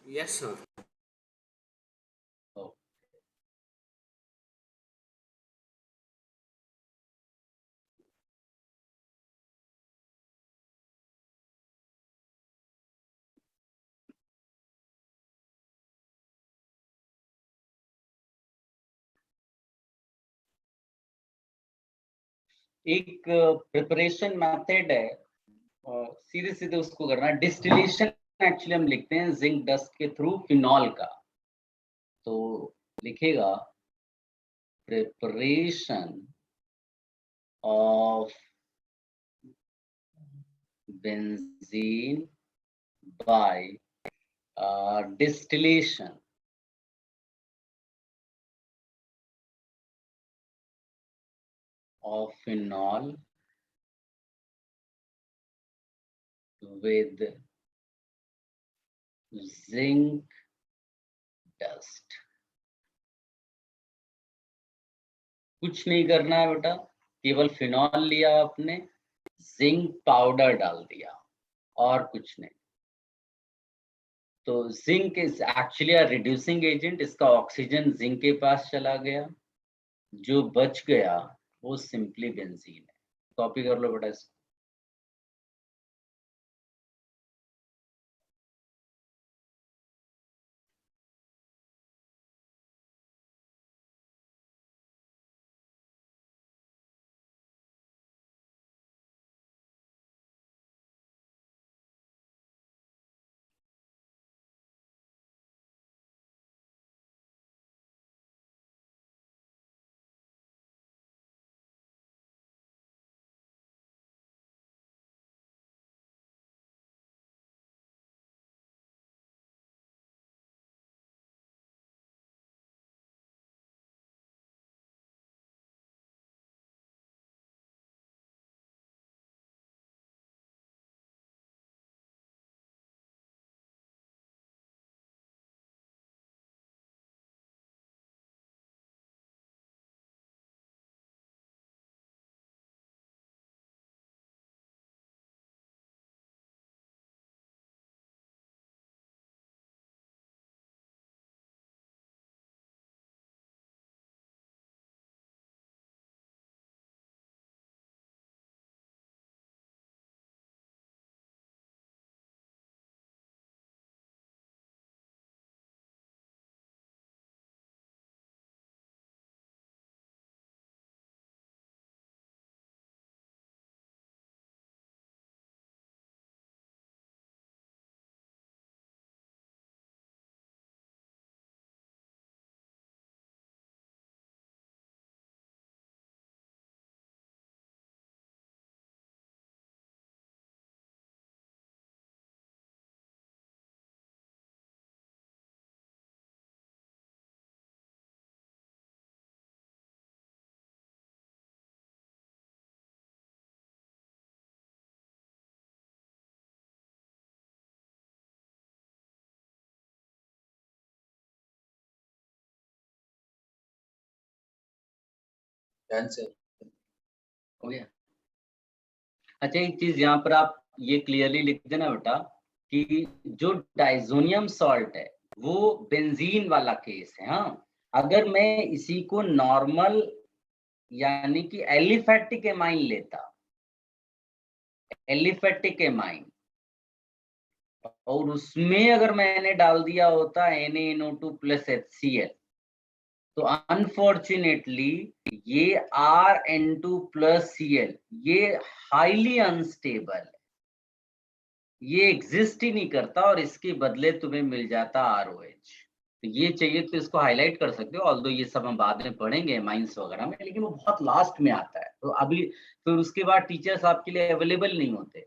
Yes, sir. एक प्रिपरेशन मेथड है, सीधे सीधे उसको करना। डिस्टिलेशन एक्चुअली हम लिखते हैं जिंक डस्ट के थ्रू फिनॉल का। तो लिखेगा preparation of benzene by distillation of phenol with zinc dust। कुछ नहीं करना है बेटा, केवल फिनॉल लिया आपने, जिंक पाउडर डाल दिया और कुछ नहीं। तो zinc is actually a reducing agent, इसका ऑक्सीजन जिंक के पास चला गया, जो बच गया वो सिंपली बेंजीन है। कॉपी कर लो बेटा इसको। Done sir. हो गया। अच्छा, एक चीज यहाँ पर आप ये क्लियरली लिख देना बेटा कि जो डाइजोनियम सॉल्ट है वो बेंजीन वाला केस है। हाँ, अगर मैं इसी को नॉर्मल यानी कि एलिफेटिक एमाइन लेता, एलिफेटिक एमाइन, और उसमें अगर मैंने डाल दिया होता NaNO2 प्लस HCl, तो अनफॉर्चुनेटली ये Rn2 प्लस Cl ये हाईली अनस्टेबल है, ये एग्जिस्ट ही नहीं करता और इसके बदले तुम्हें मिल जाता ROH। तो ये चाहिए तो इसको हाईलाइट कर सकते हो, ऑल्दो ये सब हम बाद में पढ़ेंगे माइंस वगैरह में, लेकिन वो बहुत लास्ट में आता है। तो अभी फिर उसके बाद टीचर्स आपके लिए अवेलेबल नहीं होते,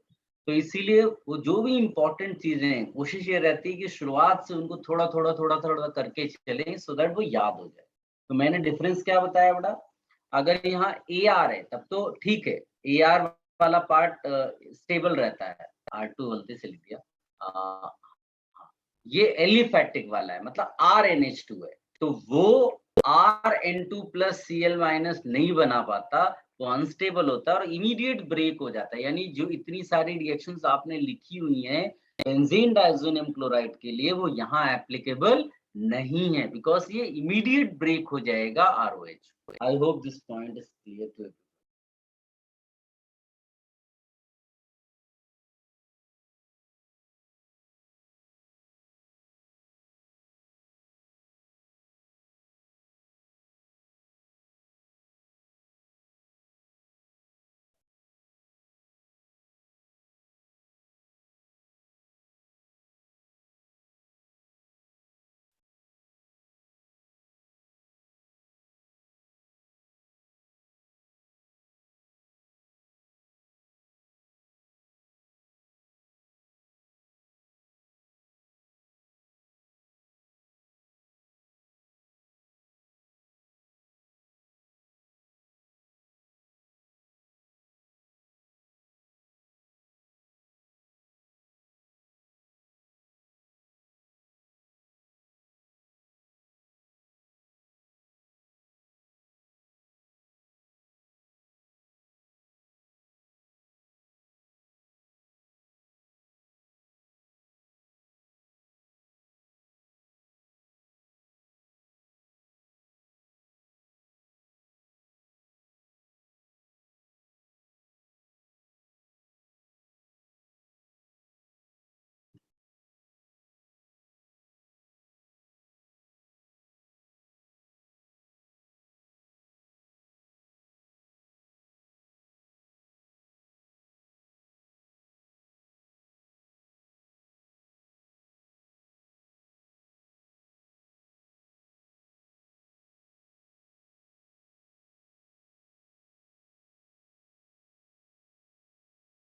तो इसीलिए वो जो भी इंपॉर्टेंट चीजें हैं कोशिश ये रहती है कि शुरुआत से उनको थोड़ा थोड़ा थोड़ा थोड़ा करके चलें सो दैट वो याद हो जाए। तो मैंने डिफरेंस क्या बताया बेटा, अगर यहाँ AR है तब तो ठीक है, AR वाला पार्ट स्टेबल रहता है, R2 गलती से लिख दिया, ये एलिफेटिक वाला है मतलब RnH2 है, तो वो Rn2 प्लस Cl माइनस नहीं बना पाता, वो अनस्टेबल होता है और इमीडिएट ब्रेक हो जाता है। यानी जो इतनी सारी रिएक्शंस आपने लिखी हुई हैं बेंजीन डाइजोनियम क्लोराइड के लिए, वो यहाँ एप्लीकेबल नहीं है, बिकॉज ये इमीडिएट ब्रेक हो जाएगा ROH। I hope this point is clear too.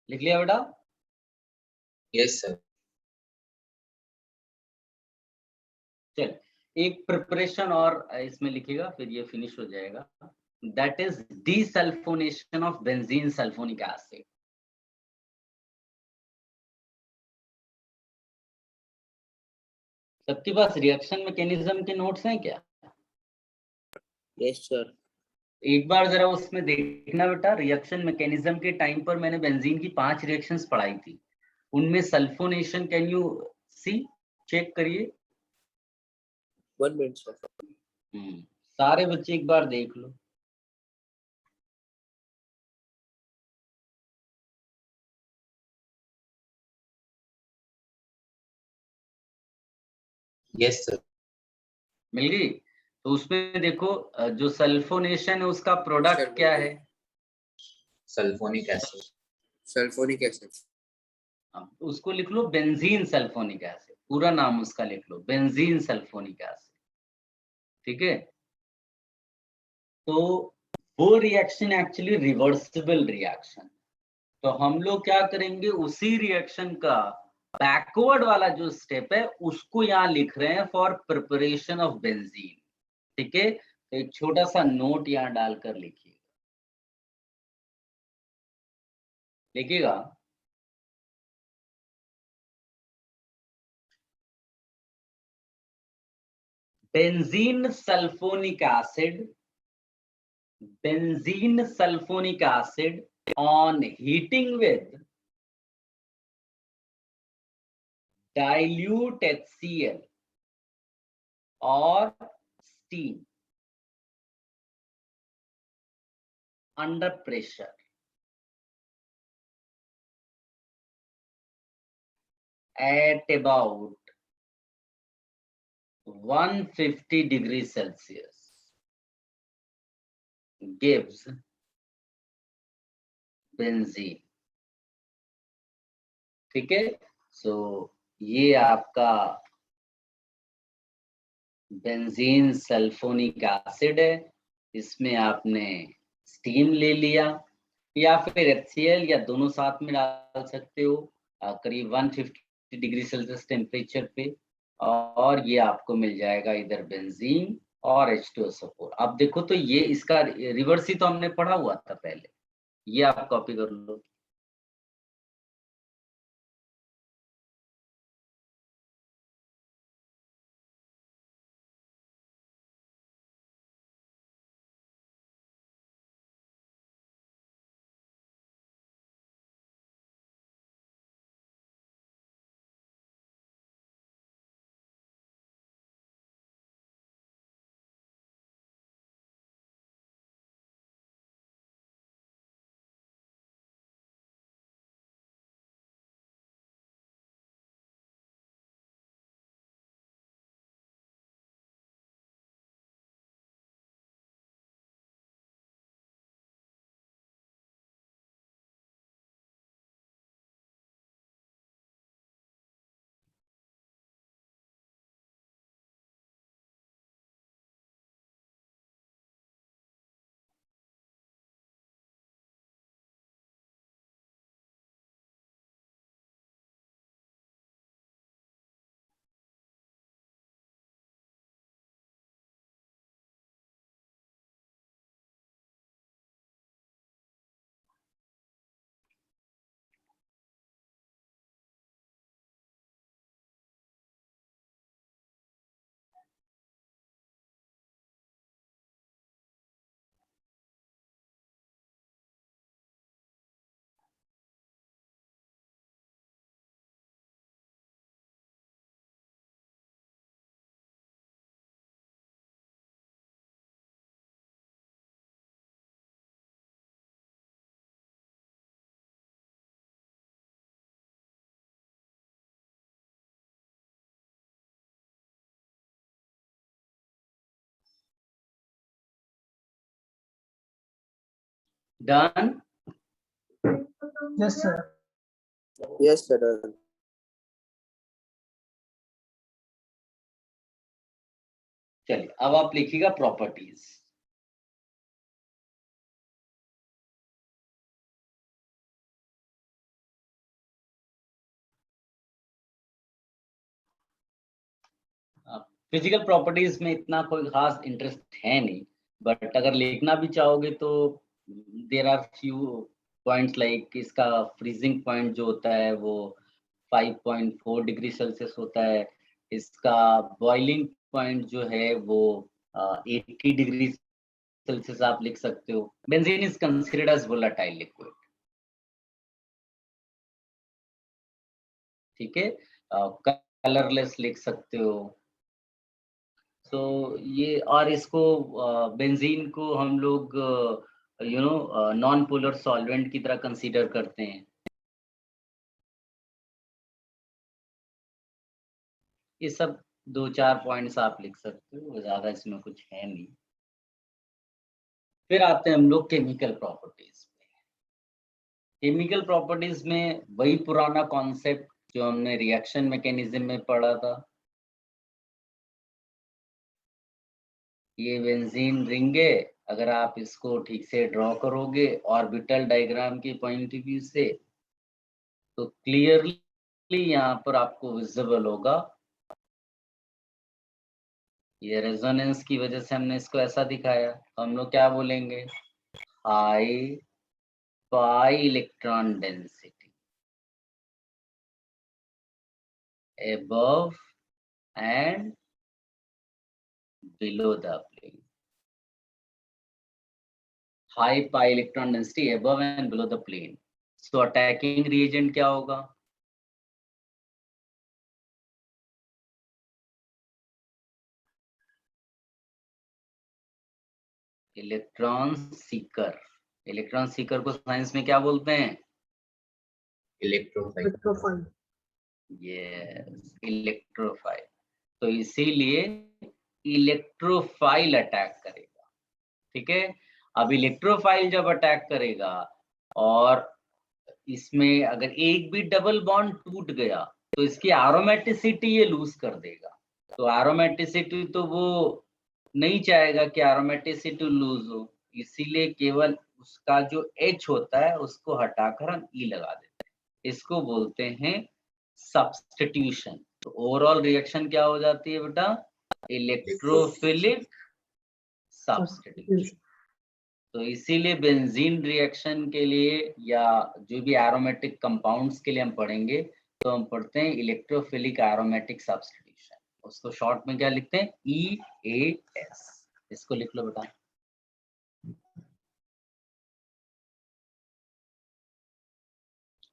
लिख लिया बेटा? Yes sir. चल, एक प्रिपरेशन और इसमें लिखेगा फिर ये फिनिश हो जाएगा, that is desulphonation of benzene sulphonic acid. सबके पास रिएक्शन मैकेनिज्म के नोट्स हैं क्या? Yes sir. एक बार जरा उसमें देखना बेटा, रिएक्शन मैकेनिज्म के टाइम पर मैंने बेंजीन की 5 रिएक्शंस पढ़ाई थी, उनमें sulphonation can you see, check करिए। 1 मिनट सर। सारे बच्चे एक बार देख लो। Yes sir. मिल गई? तो उसमें देखो जो सल्फोनेशन है उसका प्रोडक्ट क्या है? Sulphonic acid. Sulphonic acid. उसको लिख लो बेंजीन सल्फोनिक एसिड, पूरा नाम उसका लिख लो, बेंजीन सल्फोनिक एसिड। ठीक है, तो वो रिएक्शन एक्चुअली रिवर्सिबल रिएक्शन, तो हम लोग क्या करेंगे, उसी रिएक्शन का बैकवर्ड वाला जो स्टेप है उसको यहाँ लिख रहे हैं फॉर प्रिपरेशन ऑफ बेंजीन। ठीक है, तो एक छोटा सा नोट यहाँ डालकर लिखिए, लिखिएगा। Benzene sulphonic acid benzene sulfonic acid on heating with dilute HCl or steam under pressure at about 150 degrees Celsius gives benzene. ठीक है, सो ये आपका बेंजीन सल्फोनिक एसिड है, इसमें आपने स्टीम ले लिया या फिर HCl या दोनों साथ में डाल सकते हो करीब 150 डिग्री सेल्सियस टेम्परेचर पे, और ये आपको मिल जाएगा इधर बेंजीन और H2SO4। अब देखो तो ये इसका रिवर्स ही तो हमने पढ़ा हुआ था पहले, ये आप कॉपी कर लो। Done? Yes, sir. Yes, sir. चलिए अब आप लिखिएगा प्रॉपर्टीज। फिजिकल प्रॉपर्टीज में इतना कोई खास इंटरेस्ट है नहीं, बट अगर लिखना भी चाहोगे तो there are few points like इसका फ्रीजिंग पॉइंट जो होता है वो 5.4 डिग्री सेल्सियस होता है, इसका बॉइलिंग पॉइंट जो है वो 80 डिग्री सेल्सियस आप लिख सकते हो। Benzene is considered as volatile liquid, ठीक है, कलरलेस लिख सकते हो। तो ये और इसको बेंजीन को हम लोग नॉन पोलर सॉल्वेंट की तरह कंसीडर करते हैं। ये सब 2-4 पॉइंट्स आप लिख सकते हो, ज्यादा इसमें कुछ है नहीं। फिर आते हैं हम लोग केमिकल प्रॉपर्टीज पे। केमिकल प्रॉपर्टीज में वही पुराना कॉन्सेप्ट जो हमने रिएक्शन मैकेनिज्म में पढ़ा था। ये बेंजीन रिंग है, अगर आप इसको ठीक से ड्रॉ करोगे ऑर्बिटल डायग्राम के पॉइंट ऑफ व्यू से तो क्लियरली यहाँ पर आपको विजिबल होगा। ये रेजोनेंस की वजह से हमने इसको ऐसा दिखाया, तो हम लोग क्या बोलेंगे, high pi electron density above and below the plane। High pi electron density above and below the plane. So attacking reagent क्या होगा? इलेक्ट्रॉन सीकर। इलेक्ट्रॉन सीकर को साइंस में क्या बोलते हैं? इलेक्ट्रोफाइल। Yes, electrophile. तो इसीलिए इलेक्ट्रोफाइल अटैक करेगा, ठीक है। अब इलेक्ट्रोफाइल जब अटैक करेगा और इसमें अगर एक भी डबल बॉन्ड टूट गया तो इसकी एरोमेटिसिटी ये लूज कर देगा। तो एरोमेटिसिटी तो वो नहीं चाहेगा कि एरोमेटिसिटी लूज हो, इसीलिए केवल उसका जो H होता है उसको हटाकर हम E लगा देते हैं। इसको बोलते हैं सब्स्टिट्यूशन। तो ओवरऑल रिएक्शन क्या हो जाती है बेटा? Electrophilic substitution. तो इसीलिए बेंजीन रिएक्शन के लिए या जो भी एरोमेटिक कंपाउंड्स के लिए हम पढ़ेंगे तो हम पढ़ते हैं इलेक्ट्रोफिलिक एरोमेटिक सब्स्टिट्यूशन। उसको शॉर्ट में क्या लिखते हैं? EAS। इसको लिख लो बेटा।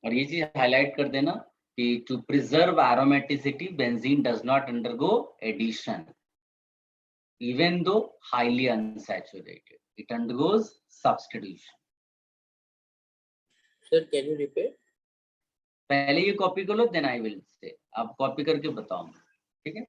और ये चीज हाईलाइट कर देना कि to preserve aromaticity benzene does not undergo addition even though highly unsaturated, it undergoes substitution. Sir, can you repeat? पहले ये कॉपी कर लो, देन आई विल से। आप कॉपी करके बताओ, ठीक है।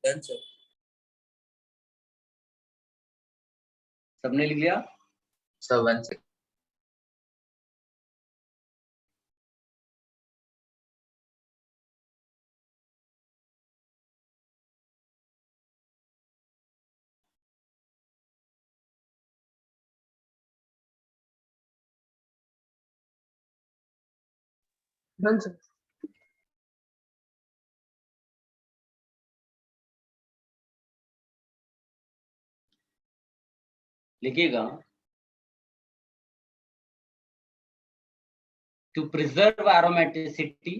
Done, sir. सबने लिख लिया? सर 1 सेकंड। Done, sir. लिखिएगा। To preserve aromaticity,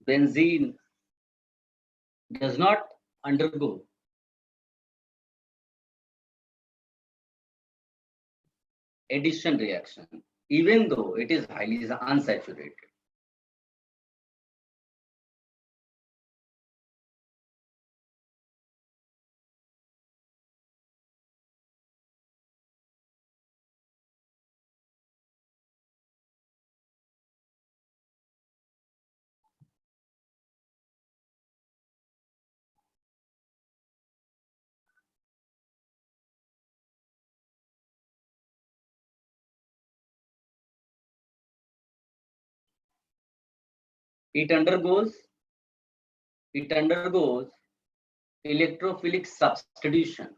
benzene does not undergo addition reaction even though it is highly unsaturated. It undergoes electrophilic substitution.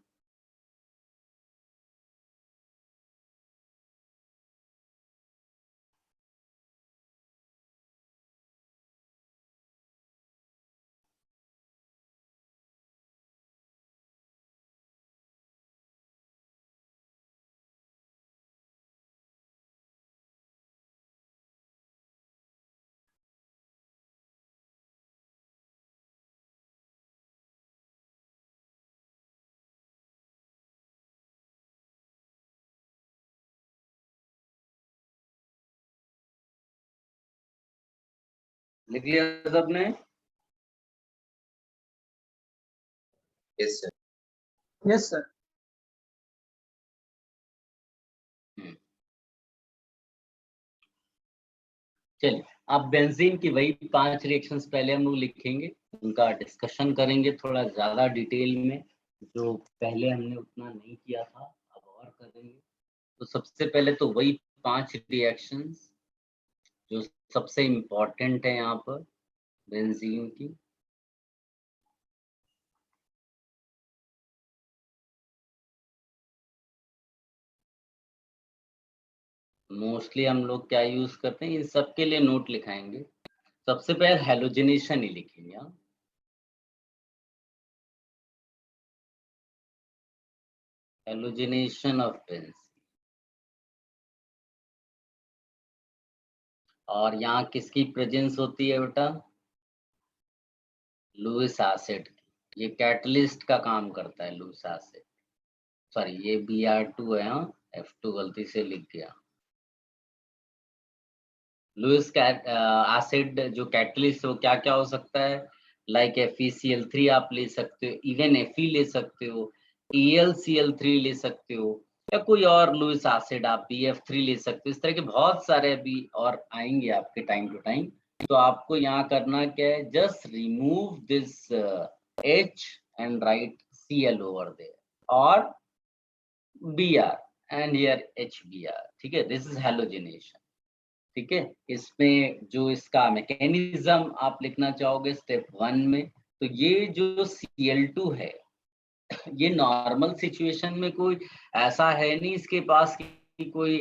लिख लिया सबने? Yes sir. Yes, sir. चलिए, अब बेंजीन की वही 5 रिएक्शंस पहले हम लोग लिखेंगे, उनका डिस्कशन करेंगे थोड़ा ज्यादा डिटेल में, जो पहले हमने उतना नहीं किया था, अब और करेंगे। तो सबसे पहले तो वही 5 रिएक्शंस जो सबसे इम्पोर्टेंट है यहाँ पर बेंजीन की। मोस्टली हम लोग क्या यूज करते हैं, इन सब के लिए नोट लिखाएंगे। सबसे पहले हेलोजिनेशन ही लिखेंगे। हाँ, हेलोजिनेशन ऑफ बेंजीन। और यहाँ किसकी प्रेजेंस होती है बेटा? लुईस एसिड की। ये कैटलिस्ट का काम करता है लुईस एसिड। सॉरी, ये Br2 है। हाँ, F2 गलती से लिख गया। लुईस एसिड जो कैटलिस्ट हो क्या क्या हो सकता है? लाइक FeCl3 आप ले सकते हो, इवन Fe ले सकते हो, ElCl3 ले सकते हो, या कोई और लुईस एसिड आप BF3 ले सकते हो। इस तरह के बहुत सारे अभी और आएंगे आपके टाइम टू टाइम। तो आपको यहाँ करना क्या है, just remove this H and write Cl over there और Br एंड हियर HBr। ठीक है, दिस इज हेलोजिनेशन। ठीक है, इसमें जो इसका मैकेनिज्म आप लिखना चाहोगे स्टेप 1 में, तो ये जो Cl2 है, ये नॉर्मल सिचुएशन में कोई ऐसा है नहीं इसके पास कि कोई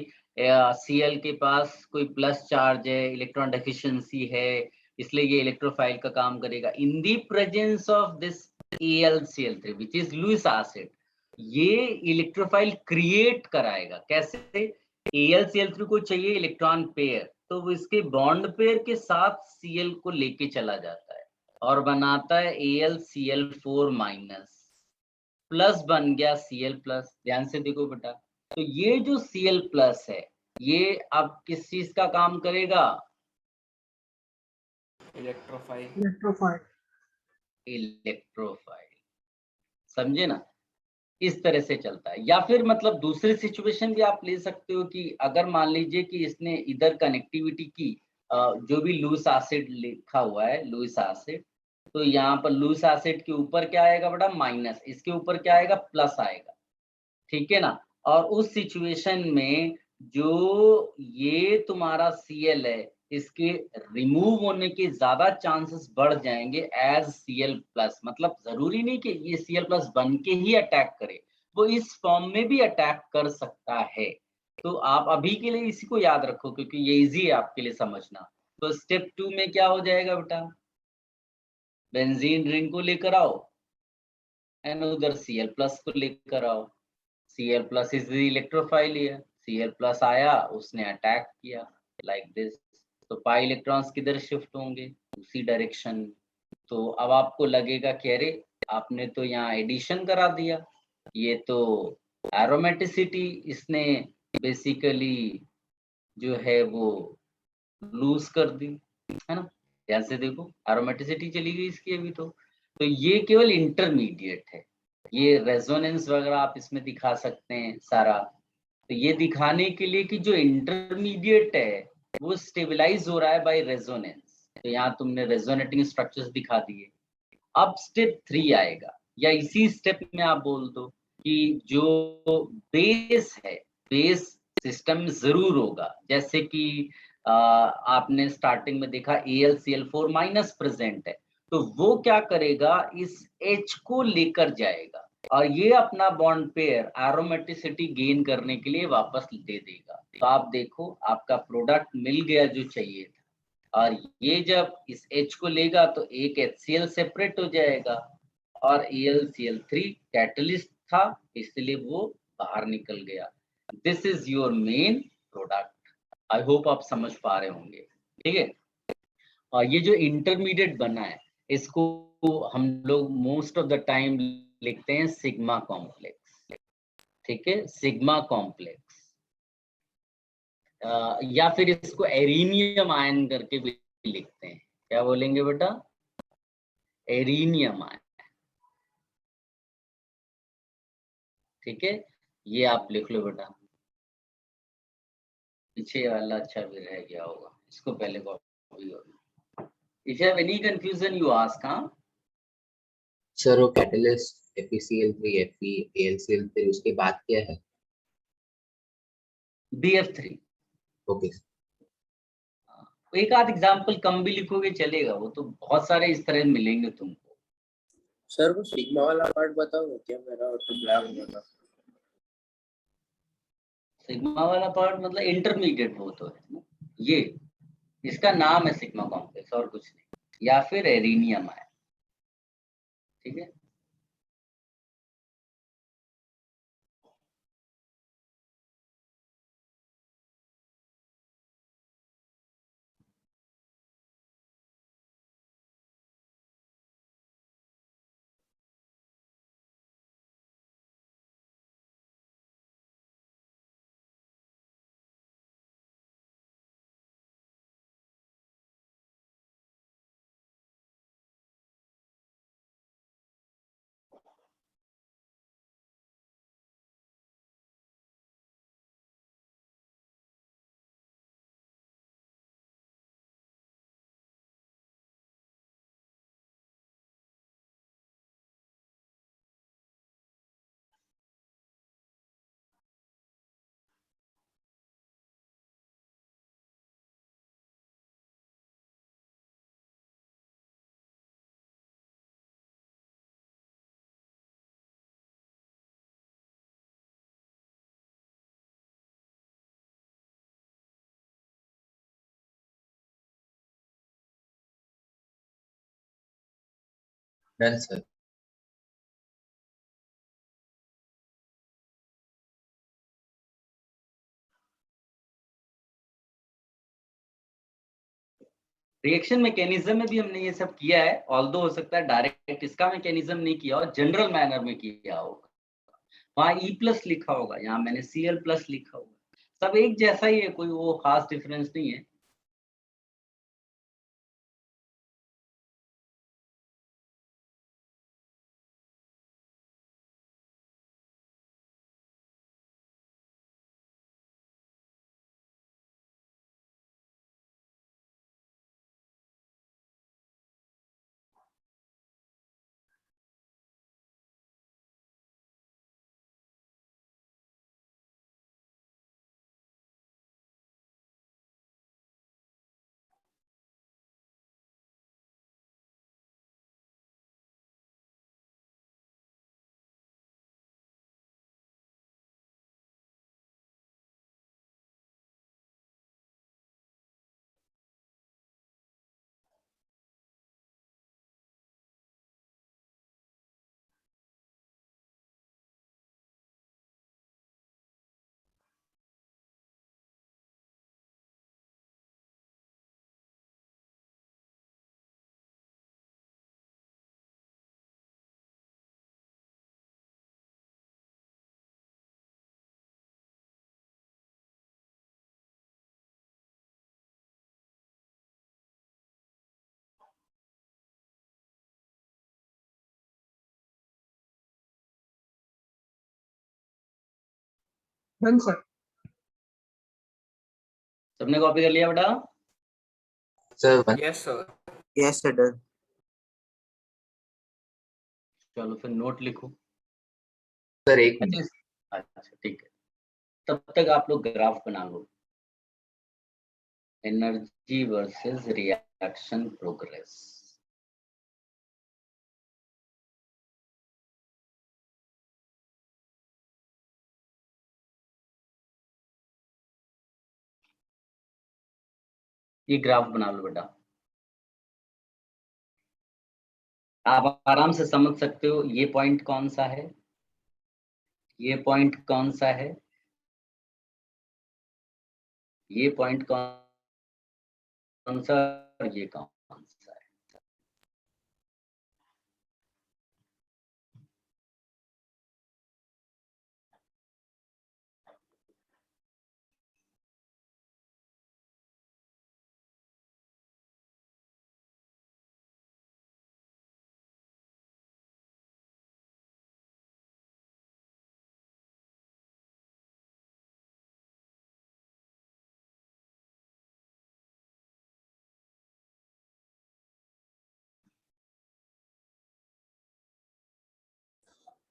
Cl के पास कोई प्लस चार्ज है, इलेक्ट्रॉन डेफिशिएंसी है, इसलिए ये इलेक्ट्रोफाइल का काम करेगा। In the presence of this AlCl3 which is Lewis acid, ये इलेक्ट्रोफाइल क्रिएट कराएगा। कैसे? AlCl3 को चाहिए इलेक्ट्रॉन पेयर, तो वो इसके बॉन्ड पेयर के साथ Cl को लेके चला जाता है और बनाता है AlCl4 माइनस, प्लस बन गया Cl प्लस। ध्यान से देखो बेटा, तो ये जो Cl प्लस है, ये अब किस चीज का काम करेगा? इलेक्ट्रोफाइल। इलेक्ट्रोफाइल। इलेक्ट्रोफाइल। समझे ना? इस तरह से चलता है। या फिर मतलब दूसरी सिचुएशन भी आप ले सकते हो कि अगर मान लीजिए कि इसने इधर कनेक्टिविटी की, जो भी लुईस एसिड लिखा हुआ है लुईस एसिड, तो यहाँ पर लुईस एसिड के ऊपर क्या आएगा बेटा? माइनस। इसके ऊपर क्या आएगा? प्लस आएगा। ठीक है ना? और उस सिचुएशन में जो ये तुम्हारा Cl है, इसके रिमूव होने के ज्यादा चांसेस बढ़ जाएंगे एज Cl प्लस। मतलब जरूरी नहीं कि ये Cl प्लस बन के ही अटैक करे, वो इस फॉर्म में भी अटैक कर सकता है। तो आप अभी के लिए इसी को याद रखो क्योंकि ये इजी है आपके लिए समझना। तो स्टेप 2 में क्या हो जाएगा बेटा? बेंजीन रिंग को लेकर आओ एंड उधर Cl प्लस को लेकर आओ। Cl प्लस इज इलेक्ट्रोफाइल है, Cl प्लस आया, उसने अटैक किया लाइक दिस, तो पाई इलेक्ट्रॉन्स किधर शिफ्ट होंगे? उसी डायरेक्शन में। तो अब आपको लगेगा कि अरे आपने तो यहाँ एडिशन करा दिया, ये तो एरोमेटिसिटी इसने बेसिकली जो है वो लूज कर दी, है ना? ध्यान से देखो, एरोमेटिसिटी चली गई इसकी अभी तो ये केवल इंटरमीडिएट है। ये रेजोनेंस वगैरह आप इसमें दिखा सकते हैं सारा। तो ये दिखाने के लिए कि जो इंटरमीडिएट है वो स्टेबलाइज हो रहा है बाय रेजोनेंस। तो यहाँ तुमने रेजोनेटिंग स्ट्रक्चर्स दिखा दिए। अब स्टेप 3 आएगा, या इसी स्टेप में आप बोल दो कि जो बेस है, बेस सिस्टम जरूर होगा। जैसे कि आपने स्टार्टिंग में देखा AlCl4 माइनस प्रेजेंट है, तो वो क्या करेगा? इस H को लेकर जाएगा और ये अपना बॉन्ड पेयर एरोमेटिसिटी गेन करने के लिए वापस दे देगा। तो आप देखो, आपका प्रोडक्ट मिल गया जो चाहिए था। और ये जब इस H को लेगा तो एक HCl सेपरेट हो जाएगा और AlCl3 कैटलिस्ट था, इसलिए वो बाहर निकल गया। This is your main product. I hope आप समझ पा रहे होंगे। ठीक है, और ये जो इंटरमीडिएट बना है, इसको हम लोग मोस्ट ऑफ द टाइम लिखते हैं सिग्मा कॉम्प्लेक्स। ठीक है, सिग्मा कॉम्प्लेक्स, या फिर इसको एरीनियम आयन करके भी लिखते हैं। क्या बोलेंगे बेटा? एरीनियम आयन। ठीक है, ये आप लिख लो बेटा। पीछे वाला अच्छा भी रह गया होगा, इसको पहले कॉपी होगी। If you have any confusion, you ask. हाँ, सर वो कैटलिस्ट FeCl3 Fe AlCl3 उसके बाद क्या है? BF3। ओके एक आध एग्जाम्पल कम भी लिखोगे चलेगा, वो तो बहुत सारे इस तरह मिलेंगे तुमको। सर वो सिग्मा वाला पार्ट बताओगे क्या? मेरा तो ब्लैक हो गया था। सिग्मा वाला पार्ट मतलब इंटरमीडिएट वो तो है ना, ये इसका नाम है सिग्मा कॉम्प्लेक्स और कुछ नहीं, या फिर एरिनियम है, ठीक है। Done sir. रिएक्शन मैकेनिज्म में भी हमने ये सब किया है, ऑल्दो हो सकता है डायरेक्ट इसका मैकेनिज्म नहीं किया हो, जनरल मैनर में किया होगा। वहाँ ई प्लस लिखा होगा, यहाँ मैंने Cl प्लस लिखा होगा, सब एक जैसा ही है, कोई वो खास डिफरेंस नहीं है। Done, sir. सबने कॉपी कर लिया बेटा? Sir Yes, sir. Yes, sir. Done. चलो फिर नोट लिखो। सर एक मिनट। अच्छा ठीक है, तब तक आप लोग ग्राफ बना लो, एनर्जी वर्सेस रिएक्शन प्रोग्रेस। ये ग्राफ बना लो बेटा, आप आराम से समझ सकते हो ये पॉइंट कौन सा है, ये पॉइंट कौन सा है, ये पॉइंट कौन सा, और ये कौन सा है।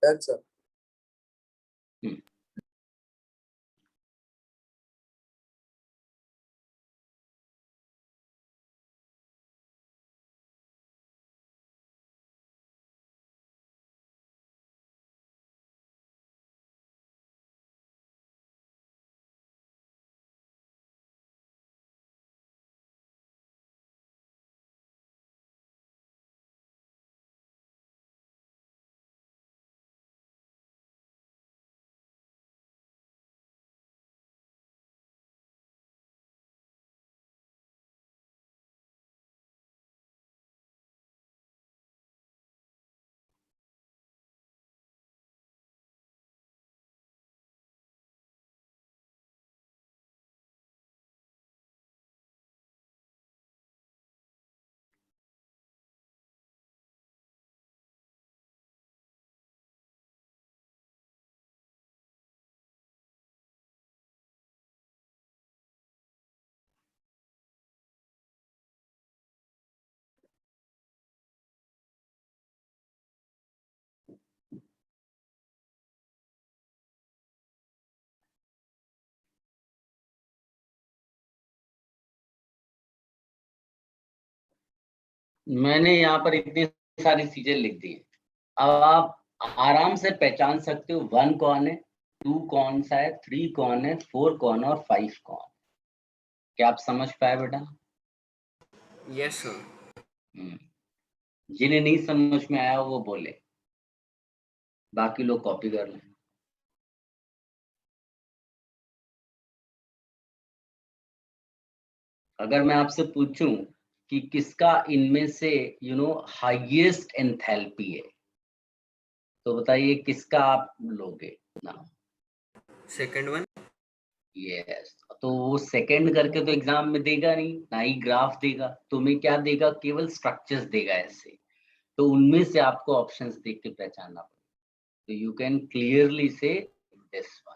Done, sir. हम्म। मैंने यहाँ पर इतनी सारी चीजें लिख दी है। अब आप आराम से पहचान सकते हो 1 कौन है, 2 कौन सा है, 3 कौन है, 4 कौन है और 5 कौन। क्या आप समझ पाए बेटा? Yes, sir. जिन्हें नहीं समझ में आया वो बोले, बाकी लोग कॉपी कर लें। अगर मैं आपसे पूछूं कि किसका इनमें से हाईएस्ट एंथैल्पी है, तो बताइए किसका आप लोगे नाम? Second one. यस। तो वो सेकंड करके तो एग्जाम में देगा नहीं, ना ही ग्राफ देगा, तुम्हें क्या देगा? केवल स्ट्रक्चर्स देगा ऐसे। तो उनमें से आपको ऑप्शंस देख के पहचानना पड़ेगा। तो यू कैन क्लियरली से this one.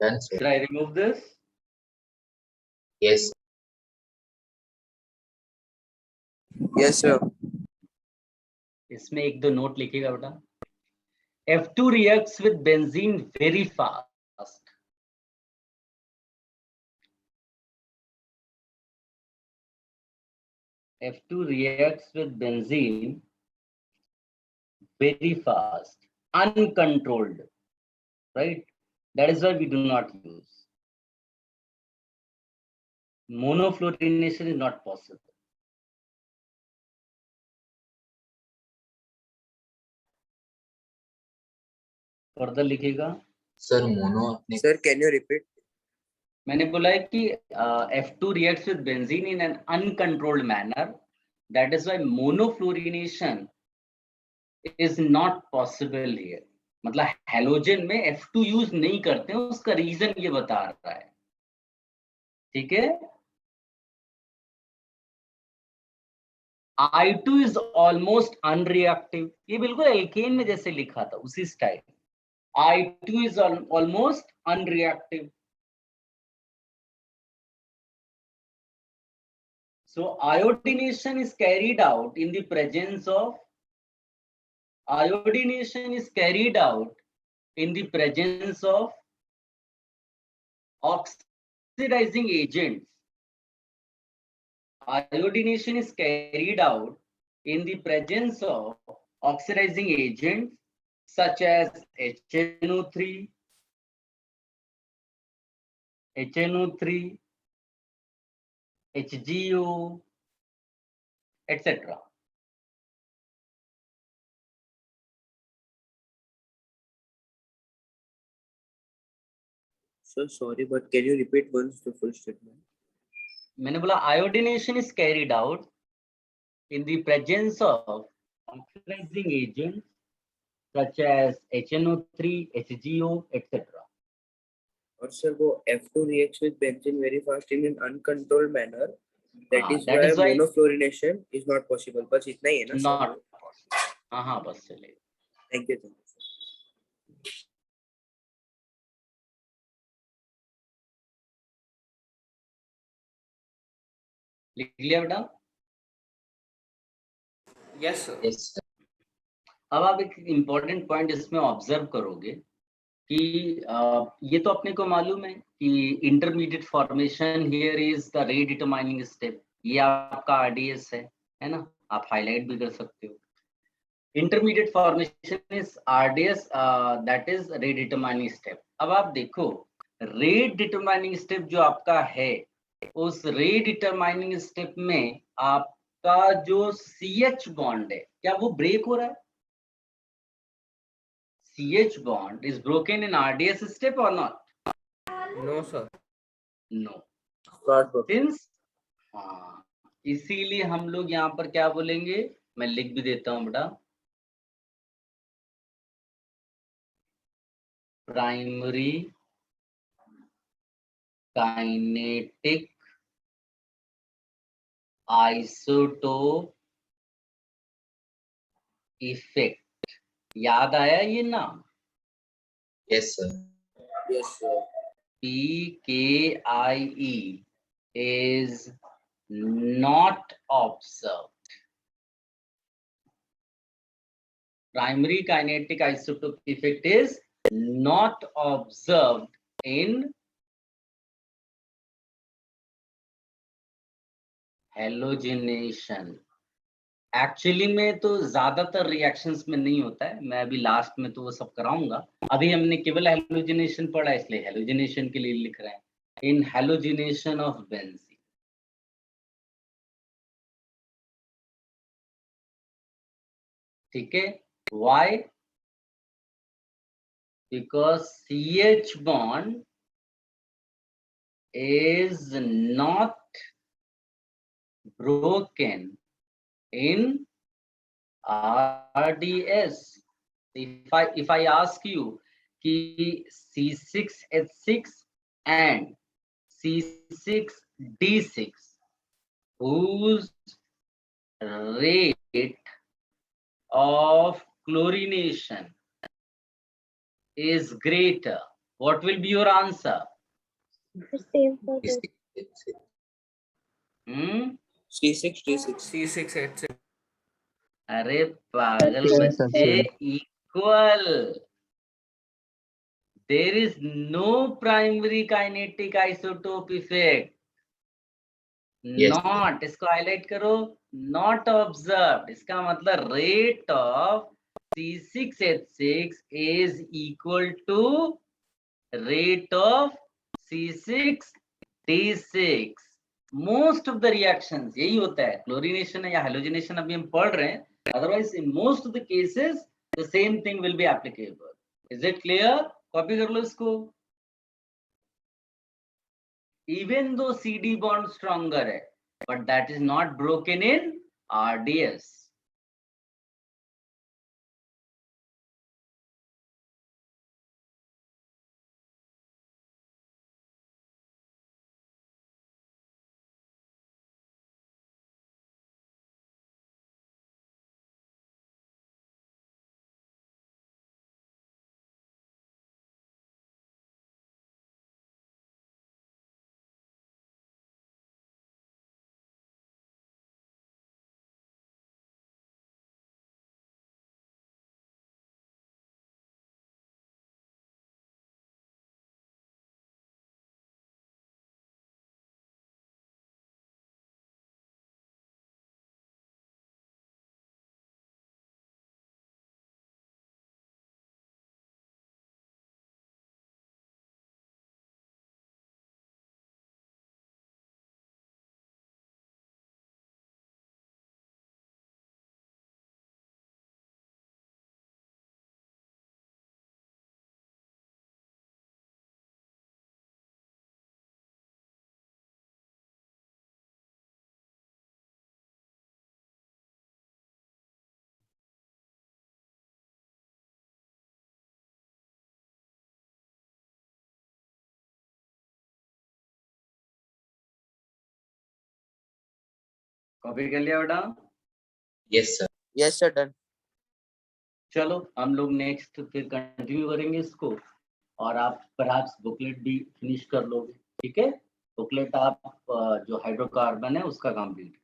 Done, sir. Should I remove this? Yes. Yes, sir. इसमें एक दो नोट लिखिएगा बेटा। F2 reacts with benzene very fast. F2 reacts with benzene very fast, uncontrolled, right? That is why we do not use. Monofluorination is not possible. Further लिखिएगा। Sir, mono अपने Sir, can you repeat? मैंने बोला है कि F2 reacts with benzene in an uncontrolled manner. That is why monofluorination is not possible here. मतलब halogen में F2 use नहीं करते हैं, उसका रीजन ये बता रहा है। ठीक है। I2 is almost unreactive. ये बिल्कुल एल्केन में जैसे लिखा था उसी style. I2 is almost unreactive. So iodination is carried out in the presence of oxidizing agents. Iodination is carried out in the presence of oxidizing agents such as HNO3, HGO, etc. Sir, sorry, but can you repeat once the full statement? मैंने बोला iodination is carried out in the presence of oxidizing agents such as HNO3, HGO, etc. और sir वो F2 reacts with benzene very fast in an uncontrolled manner. That is that why is why monofluorination is not possible. बस इतना ही है ना sir? not possible. हाँ बस चलेगा. Thank you. लिख लिया बेटा? Yes, sir. Yes, sir. अब आप एक इम्पोर्टेंट पॉइंट इसमें ऑब्जर्व करोगे कि ये तो अपने को मालूम है कि intermediate formation here is the rate determining step. ये आपका आरडीएस है ना? आप हाईलाइट भी कर सकते हो. Intermediate formation is RDS, that is rate determining step. अब आप देखो रेट डिटरमाइनिंग स्टेप जो आपका है, उस रेट डिटरमाइनिंग स्टेप में आपका जो CH बॉन्ड है, क्या वो ब्रेक हो रहा है? CH bond is broken in RDS step or not? No, sir. No. Short Since इसीलिए हम लोग यहाँ पर क्या बोलेंगे, मैं लिख भी देता हूँ बेटा. Primary kinetic isotope effect. याद आया ये नाम? Yes, sir. Yes, sir. PKIE is not observed. Primary kinetic isotope effect is not observed in halogenation. Actually में तो ज्यादातर रिएक्शंस में नहीं होता है. मैं अभी लास्ट में तो वो सब कराऊंगा. अभी हमने केवल हेलोजिनेशन पढ़ा, इसलिए हेलोजिनेशन के लिए लिख रहे हैं. इन हेलोजिनेशन ऑफ बेंजीन. ठीक है? Why? Because CH bond is not broken in RDS. If I ask you कि C6H6 and C6D6 whose rate of chlorination is greater, what will be your answer? C6, D6. C6, H6. अरे पागल Same, sir, बच्चे, same. equal. There is no primary kinetic isotope effect. Yes, Not, इसको highlight करो. Not observed. इसका मतलब rate of C6H6 is equal to rate of C6D6. Most of the reactions यही होता है. क्लोरीनेशन या हेलोजिनेशन अभी हम पढ़ रहे हैं. Otherwise, in most of the cases, the same thing will be applicable. Is it clear? Copy कर लो इसको. Even though CD bond stronger है, but that is not broken in RDS. Copy कर लिया बेटा? Yes sir. Yes, sir. Done. चलो हम लोग next फिर कंटिन्यू करेंगे इसको, और आप परहैप्स बुकलेट भी फिनिश कर लोगे, ठीक है? बुकलेट आप जो हाइड्रोकार्बन है उसका कंप्लीट